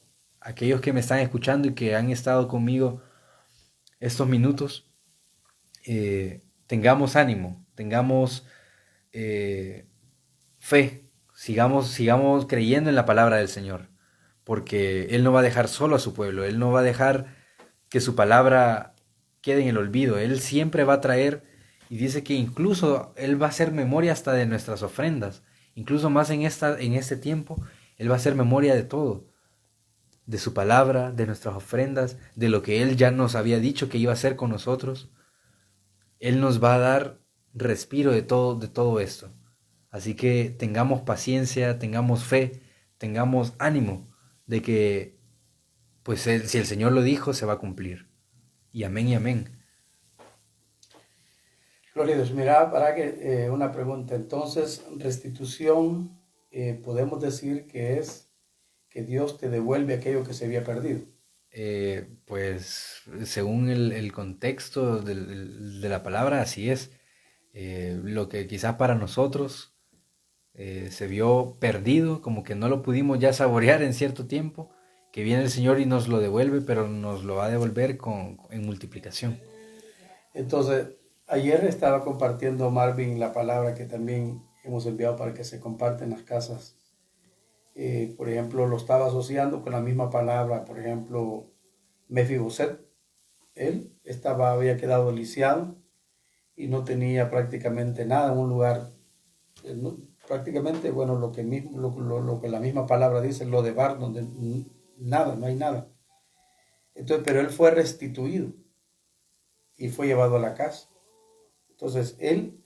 aquellos que me están escuchando y que han estado conmigo estos minutos, tengamos ánimo, tengamos fe, sigamos creyendo en la palabra del Señor, porque Él no va a dejar solo a su pueblo, Él no va a dejar que su palabra quede en el olvido, Él siempre va a traer, y dice que incluso Él va a hacer memoria hasta de nuestras ofrendas, incluso más en este tiempo, Él va a hacer memoria de todo, de su palabra, de nuestras ofrendas, de lo que Él ya nos había dicho que iba a hacer con nosotros. Él nos va a dar respiro de todo esto. Así que tengamos paciencia, tengamos fe, tengamos ánimo de que, pues si el Señor lo dijo, se va a cumplir. Y amén y amén. Gloria a Dios. Mira, para que una pregunta. Entonces, restitución, podemos decir que es que Dios te devuelve aquello que se había perdido. Pues según el contexto de la palabra, así es. Lo que quizás para nosotros se vio perdido, como que no lo pudimos ya saborear en cierto tiempo, que viene el Señor y nos lo devuelve, pero nos lo va a devolver en multiplicación. Entonces, ayer estaba compartiendo Marvin la palabra que también hemos enviado para que se comparte en las casas. Por ejemplo, lo estaba asociando con la misma palabra. Por ejemplo, Mefiboset, él había quedado lisiado y no tenía prácticamente nada en un lugar, prácticamente, bueno, lo que la misma palabra dice, lo de Bar, donde nada, no hay nada. Entonces, pero él fue restituido y fue llevado a la casa. Entonces, en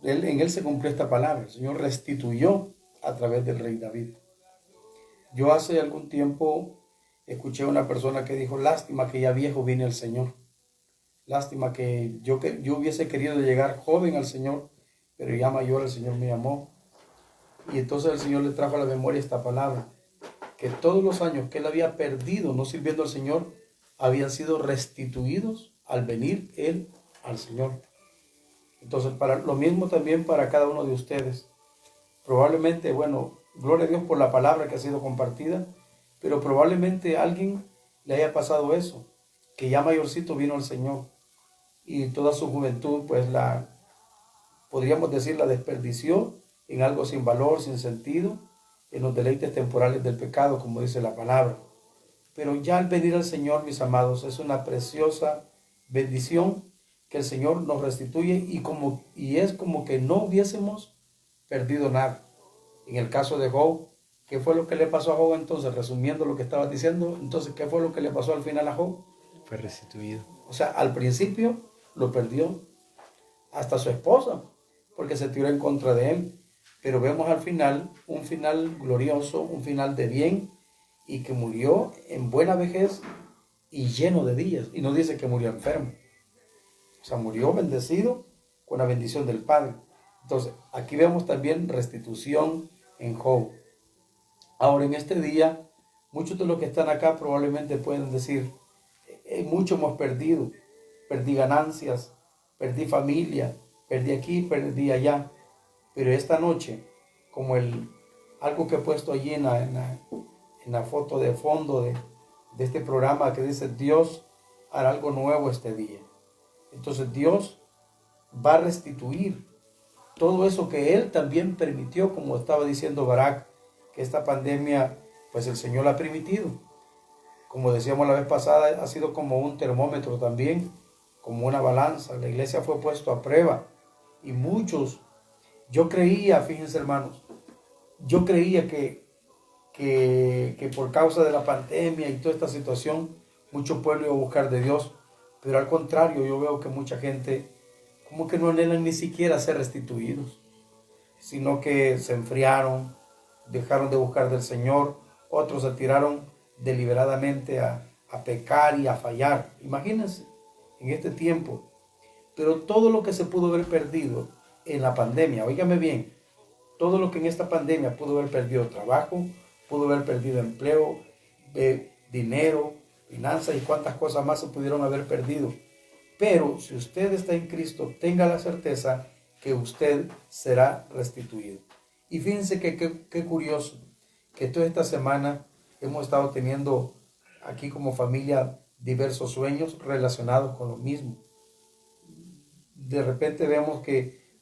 él se cumplió esta palabra. El Señor restituyó a través del rey David. Yo hace algún tiempo Escuché a una persona que dijo, lástima que ya viejo vine al Señor. Lástima que yo hubiese querido llegar joven al Señor, pero ya mayor el Señor me llamó. Y entonces el Señor le trajo a la memoria esta palabra, que todos los años que él había perdido no sirviendo al Señor, habían sido restituidos al venir él al Señor. Entonces, para lo mismo también para cada uno de ustedes. Probablemente, bueno, gloria a Dios por la palabra que ha sido compartida, pero probablemente a alguien le haya pasado eso, que ya mayorcito vino al Señor y toda su juventud, pues podríamos decir, la desperdició en algo sin valor, sin sentido, en los deleites temporales del pecado, como dice la palabra. Pero ya al venir al Señor, mis amados, es una preciosa bendición que el Señor nos restituye y es como que no hubiésemos perdido nada. En el caso de Job, ¿qué fue lo que le pasó a Job entonces? Resumiendo lo que estabas diciendo, entonces, ¿qué fue lo que le pasó al final a Job? Fue restituido. O sea, al principio lo perdió hasta su esposa, porque se tiró en contra de él. Pero vemos al final un final glorioso, un final de bien, y que murió en buena vejez y lleno de días. Y no dice que murió enfermo. O sea, murió bendecido con la bendición del Padre. Entonces, aquí vemos también restitución en Job. Ahora, en este día, muchos de los que están acá probablemente pueden decir, mucho hemos perdido. Perdí ganancias, perdí familia, perdí aquí, perdí allá. Pero esta noche, como algo que he puesto allí en la foto de fondo de este programa que dice, Dios hará algo nuevo este día. Entonces Dios va a restituir todo eso que Él también permitió, como estaba diciendo Barak, que esta pandemia, pues el Señor la ha permitido. Como decíamos la vez pasada, ha sido como un termómetro también, como una balanza. La iglesia fue puesto a prueba y muchos, yo creía, fíjense hermanos, yo creía que por causa de la pandemia y toda esta situación, mucho pueblo iba a buscar de Dios, pero al contrario, yo veo que mucha gente como que no anhelan ni siquiera ser restituidos, sino que se enfriaron, dejaron de buscar del Señor, otros se tiraron deliberadamente a pecar y a fallar. Imagínense, en este tiempo. Pero todo lo que se pudo haber perdido en la pandemia, óigame bien, todo lo que en esta pandemia pudo haber perdido trabajo, pudo haber perdido empleo, dinero, finanzas y cuántas cosas más se pudieron haber perdido. Pero si usted está en Cristo, tenga la certeza que usted será restituido. Y fíjense que qué curioso, que toda esta semana hemos estado teniendo aquí como familia diversos sueños relacionados con lo mismo. De repente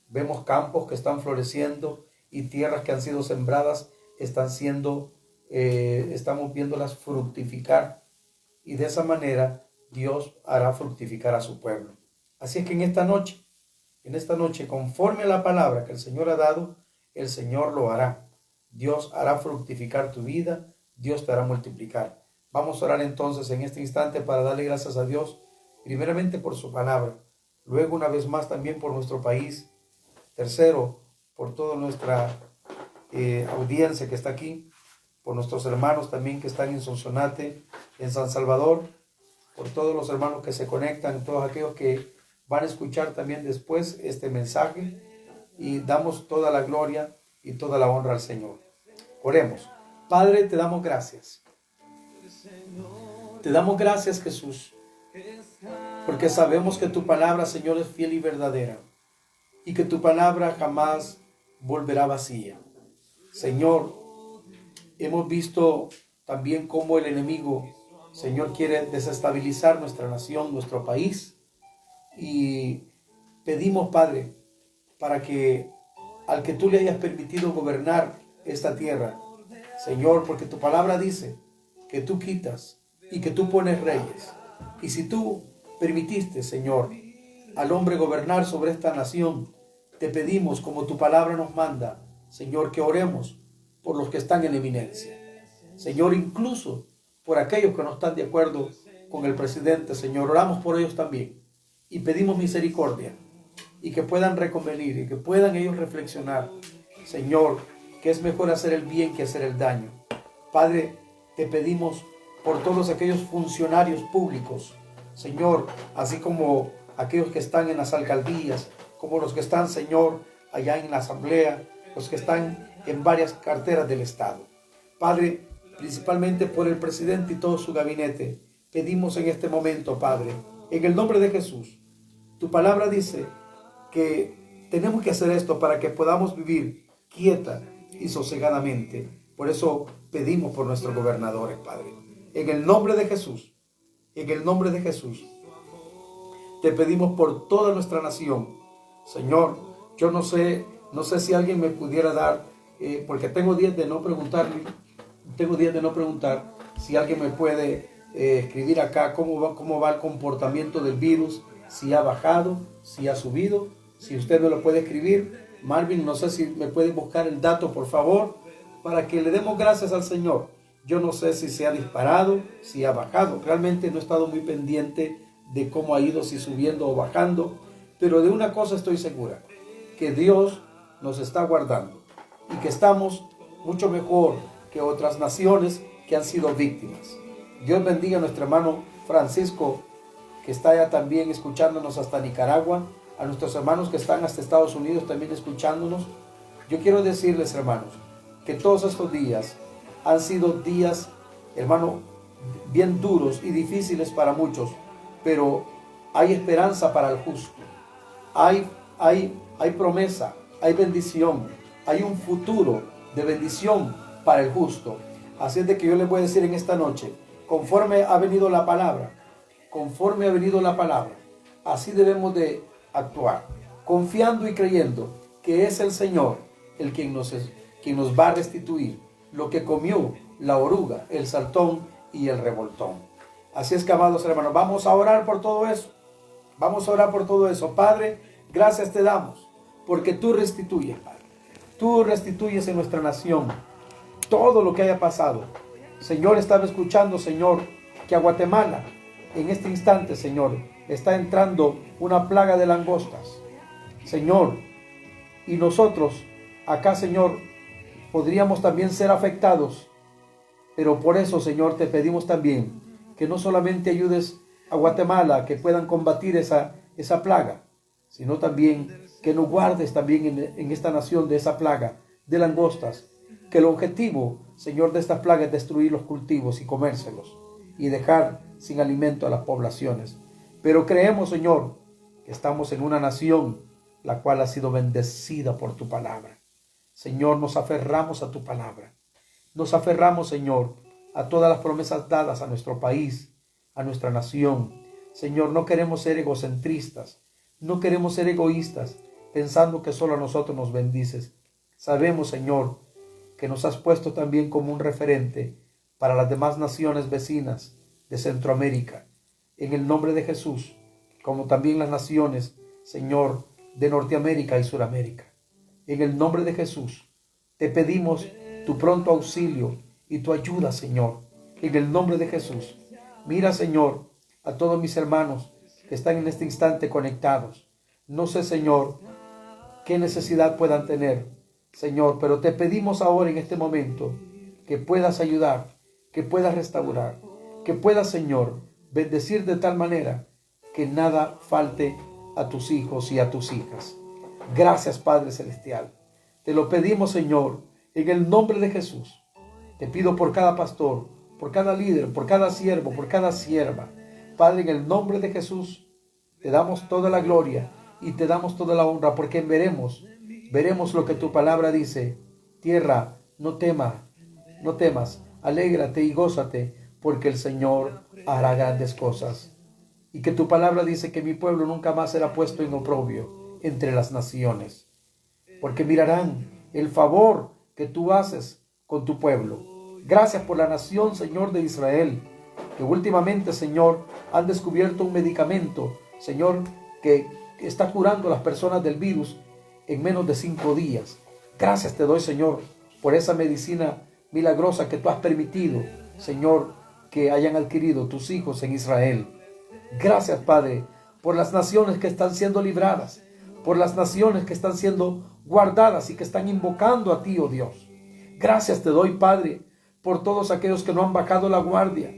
vemos campos que están floreciendo y tierras que han sido sembradas estamos viéndolas fructificar, y de esa manera Dios hará fructificar a su pueblo. Así es que en esta noche, conforme a la palabra que el Señor ha dado, el Señor lo hará. Dios hará fructificar tu vida, Dios te hará multiplicar. Vamos a orar entonces en este instante para darle gracias a Dios, primeramente por su palabra, luego una vez más también por nuestro país, tercero, por toda nuestra audiencia que está aquí, por nuestros hermanos también que están en Sonsonate, en San Salvador, por todos los hermanos que se conectan, todos aquellos que van a escuchar también después este mensaje, y damos toda la gloria y toda la honra al Señor. Oremos. Padre, te damos gracias. Te damos gracias, Jesús, porque sabemos que tu palabra, Señor, es fiel y verdadera, y que tu palabra jamás volverá vacía. Señor, hemos visto también cómo el enemigo, Señor, quiere desestabilizar nuestra nación, nuestro país, y pedimos, Padre, para que al que tú le hayas permitido gobernar esta tierra, Señor, porque tu palabra dice que tú quitas y que tú pones reyes, y si tú permitiste, Señor, al hombre gobernar sobre esta nación, te pedimos, como tu palabra nos manda, Señor, que oremos por los que están en eminencia. Señor, incluso por aquellos que no están de acuerdo con el presidente, Señor, oramos por ellos también y pedimos misericordia, y que puedan reconvenir y que puedan ellos reflexionar, Señor, que es mejor hacer el bien que hacer el daño. Padre, te pedimos por todos aquellos funcionarios públicos, Señor, así como aquellos que están en las alcaldías, como los que están, Señor, allá en la asamblea, los que están en varias carteras del Estado. Padre, principalmente por el presidente y todo su gabinete, pedimos en este momento, Padre, en el nombre de Jesús. Tu palabra dice que tenemos que hacer esto para que podamos vivir quieta y sosegadamente. Por eso pedimos por nuestros gobernadores, Padre. En el nombre de Jesús, en el nombre de Jesús, te pedimos por toda nuestra nación. Señor, yo no sé si alguien me pudiera dar, porque tengo días de no preguntar si alguien me puede escribir acá cómo va el comportamiento del virus, si ha bajado, si ha subido. Si usted me lo puede escribir, Marvin, no sé si me puede buscar el dato, por favor, para que le demos gracias al Señor. Yo no sé si se ha disparado, si ha bajado. Realmente no he estado muy pendiente de cómo ha ido, si subiendo o bajando. Pero de una cosa estoy segura, que Dios nos está guardando y que estamos mucho mejor que otras naciones que han sido víctimas. Dios bendiga a nuestro hermano Francisco, que está allá también escuchándonos hasta Nicaragua, a nuestros hermanos que están hasta Estados Unidos también escuchándonos. Yo quiero decirles, hermanos, que todos estos días han sido días, hermano, bien duros y difíciles para muchos, pero hay esperanza para el justo. Hay promesa, hay bendición, hay un futuro de bendición para el justo. Así es de que yo les voy a decir en esta noche, conforme ha venido la palabra, así debemos de actuar, confiando y creyendo que es el Señor el quien nos va a restituir lo que comió la oruga, el saltón y el revoltón. Así es que, amados hermanos, vamos a orar por todo eso. Padre, gracias te damos, porque tú restituyes, Padre. Tú restituyes en nuestra nación todo lo que haya pasado. Señor, estaba escuchando, Señor, que a Guatemala, en este instante, Señor, está entrando una plaga de langostas. Señor, y nosotros acá, Señor, podríamos también ser afectados. Pero por eso, Señor, te pedimos también que no solamente ayudes a Guatemala a que puedan combatir esa plaga, sino también que nos guardes también en esta nación de esa plaga de langostas. Que el objetivo, Señor, de esta plaga es destruir los cultivos y comérselos y dejar sin alimento a las poblaciones. Pero creemos, Señor, que estamos en una nación la cual ha sido bendecida por tu palabra. Señor, nos aferramos a tu palabra. Nos aferramos, Señor, a todas las promesas dadas a nuestro país, a nuestra nación. Señor, no queremos ser egocentristas, no queremos ser egoístas, pensando que solo a nosotros nos bendices. Sabemos, Señor, que nos has puesto también como un referente para las demás naciones vecinas de Centroamérica. En el nombre de Jesús, como también las naciones, Señor, de Norteamérica y Suramérica. En el nombre de Jesús, te pedimos tu pronto auxilio y tu ayuda, Señor. En el nombre de Jesús. Mira, Señor, a todos mis hermanos que están en este instante conectados. No sé, Señor, qué necesidad puedan tener, Señor, pero te pedimos ahora en este momento que puedas ayudar, que puedas restaurar, que puedas, Señor, bendecir de tal manera que nada falte a tus hijos y a tus hijas. Gracias, Padre Celestial. Te lo pedimos, Señor, en el nombre de Jesús. Te pido por cada pastor, por cada líder, por cada siervo, por cada sierva. Padre, en el nombre de Jesús, te damos toda la gloria y te damos toda la honra, porque veremos lo que tu palabra dice. Tierra, no temas, alégrate y gózate, porque el Señor hará grandes cosas. Y que tu palabra dice que mi pueblo nunca más será puesto en oprobio entre las naciones, porque mirarán el favor que tú haces con tu pueblo. Gracias por la nación, Señor, de Israel, que últimamente, Señor, han descubierto un medicamento, Señor, que está curando a las personas del virus en menos de 5 días. Gracias te doy, Señor, por esa medicina milagrosa que tú has permitido, Señor, que hayan adquirido tus hijos en Israel. Gracias, Padre, por las naciones que están siendo libradas, por las naciones que están siendo guardadas y que están invocando a ti, oh Dios. Gracias te doy, Padre, por todos aquellos que no han bajado la guardia,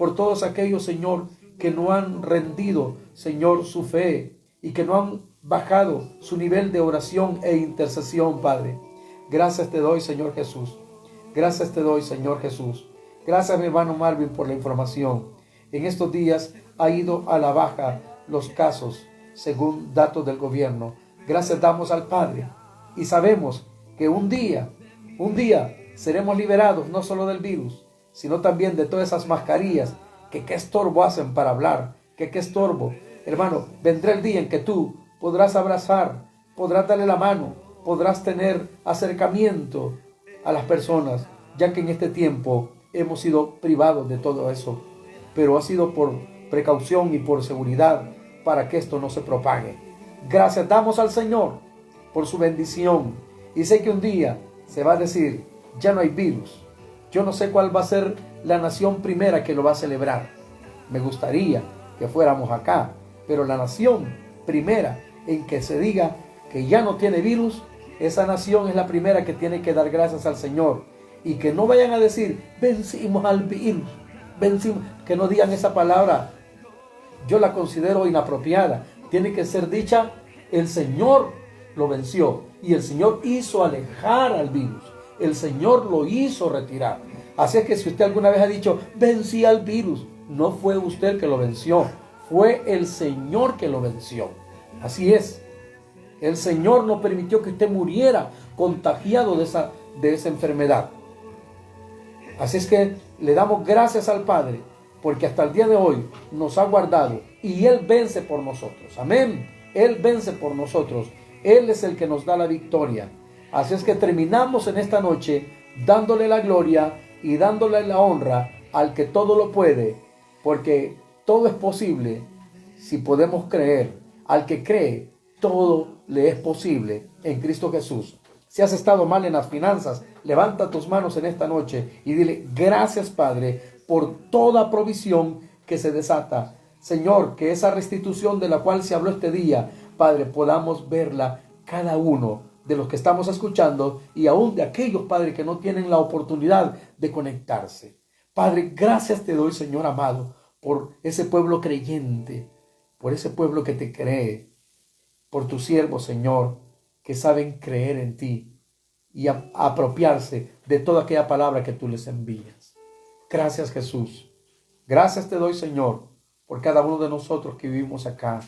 por todos aquellos, Señor, que no han rendido, Señor, su fe y que no han bajado su nivel de oración e intercesión, Padre. Gracias te doy, Señor Jesús. Gracias te doy, Señor Jesús. Gracias, mi hermano Marvin, por la información. En estos días ha ido a la baja los casos, según datos del gobierno. Gracias damos al Padre. Y sabemos que un día seremos liberados no solo del virus, sino también de todas esas mascarillas que qué estorbo hacen para hablar, que qué estorbo. Hermano, vendrá el día en que tú podrás abrazar, podrás darle la mano, podrás tener acercamiento a las personas, ya que en este tiempo hemos sido privados de todo eso, pero ha sido por precaución y por seguridad para que esto no se propague. Gracias damos al Señor por su bendición, y sé que un día se va a decir, ya no hay virus. Yo no sé cuál va a ser la nación primera que lo va a celebrar. Me gustaría que fuéramos acá, pero la nación primera en que se diga que ya no tiene virus, esa nación es la primera que tiene que dar gracias al Señor. Y que no vayan a decir, vencimos al virus, vencimos, que no digan esa palabra. Yo la considero inapropiada. Tiene que ser dicha, el Señor lo venció y el Señor hizo alejar al virus. El Señor lo hizo retirar. Así es que si usted alguna vez ha dicho, vencí al virus, no fue usted el que lo venció, fue el Señor que lo venció. Así es. El Señor no permitió que usted muriera contagiado de esa enfermedad. Así es que le damos gracias al Padre, porque hasta el día de hoy nos ha guardado y Él vence por nosotros. Amén. Él vence por nosotros. Él es el que nos da la victoria. Así es que terminamos en esta noche dándole la gloria y dándole la honra al que todo lo puede, porque todo es posible si podemos creer. Al que cree, todo le es posible en Cristo Jesús. Si has estado mal en las finanzas, levanta tus manos en esta noche y dile, gracias Padre por toda provisión que se desata. Señor, que esa restitución de la cual se habló este día, Padre, podamos verla cada uno de los que estamos escuchando y aún de aquellos, Padre, que no tienen la oportunidad de conectarse. Padre, gracias te doy, Señor amado, por ese pueblo creyente, por ese pueblo que te cree, por tus siervos, Señor, que saben creer en ti y apropiarse de toda aquella palabra que tú les envías. Gracias, Jesús. Gracias te doy, Señor, por cada uno de nosotros que vivimos acá,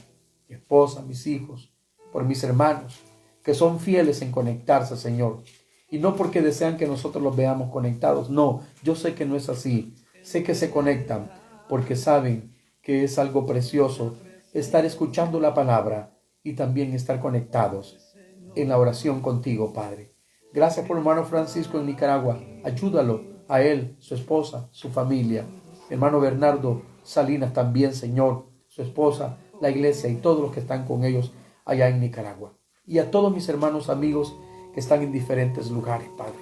mi esposa, mis hijos, por mis hermanos, que son fieles en conectarse, Señor. Y no porque desean que nosotros los veamos conectados. No, yo sé que no es así. Sé que se conectan porque saben que es algo precioso estar escuchando la palabra y también estar conectados en la oración contigo, Padre. Gracias por el hermano Francisco en Nicaragua. Ayúdalo a él, su esposa, su familia. Hermano Bernardo Salinas también, Señor, su esposa, la iglesia y todos los que están con ellos allá en Nicaragua. Y a todos mis hermanos amigos que están en diferentes lugares, Padre.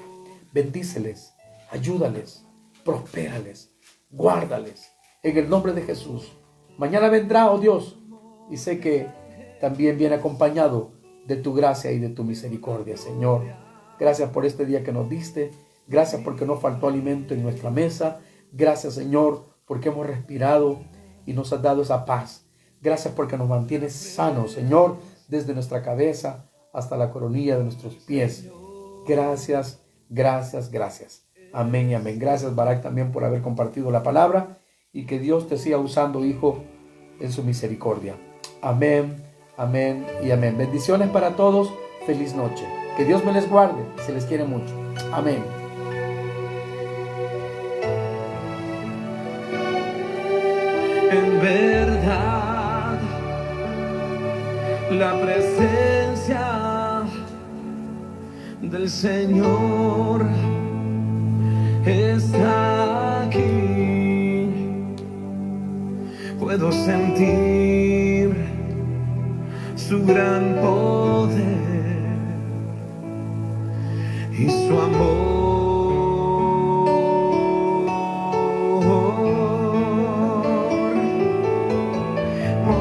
Bendíceles, ayúdales, prospérales, guárdales. En el nombre de Jesús. Mañana vendrá, oh Dios, y sé que también viene acompañado de tu gracia y de tu misericordia, Señor. Gracias por este día que nos diste. Gracias porque no faltó alimento en nuestra mesa. Gracias, Señor, porque hemos respirado y nos has dado esa paz. Gracias porque nos mantienes sanos, Señor, desde nuestra cabeza hasta la coronilla de nuestros pies. Gracias, gracias, gracias. Amén y amén. Gracias, Barak, también por haber compartido la palabra y que Dios te siga usando, hijo, en su misericordia. Amén, amén y amén. Bendiciones para todos. Feliz noche. Que Dios me les guarde. Se les quiere mucho. Amén. En verdad, la presencia del Señor está aquí. Puedo sentir su gran poder y su amor.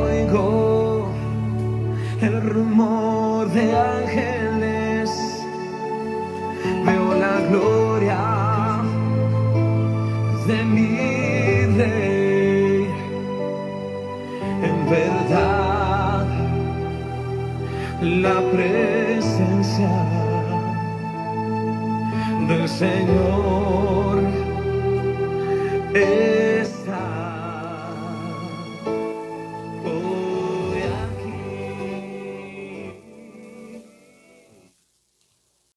Oigo el rumor de ángeles, veo la gloria de mi Rey. verdad, la presencia del Señor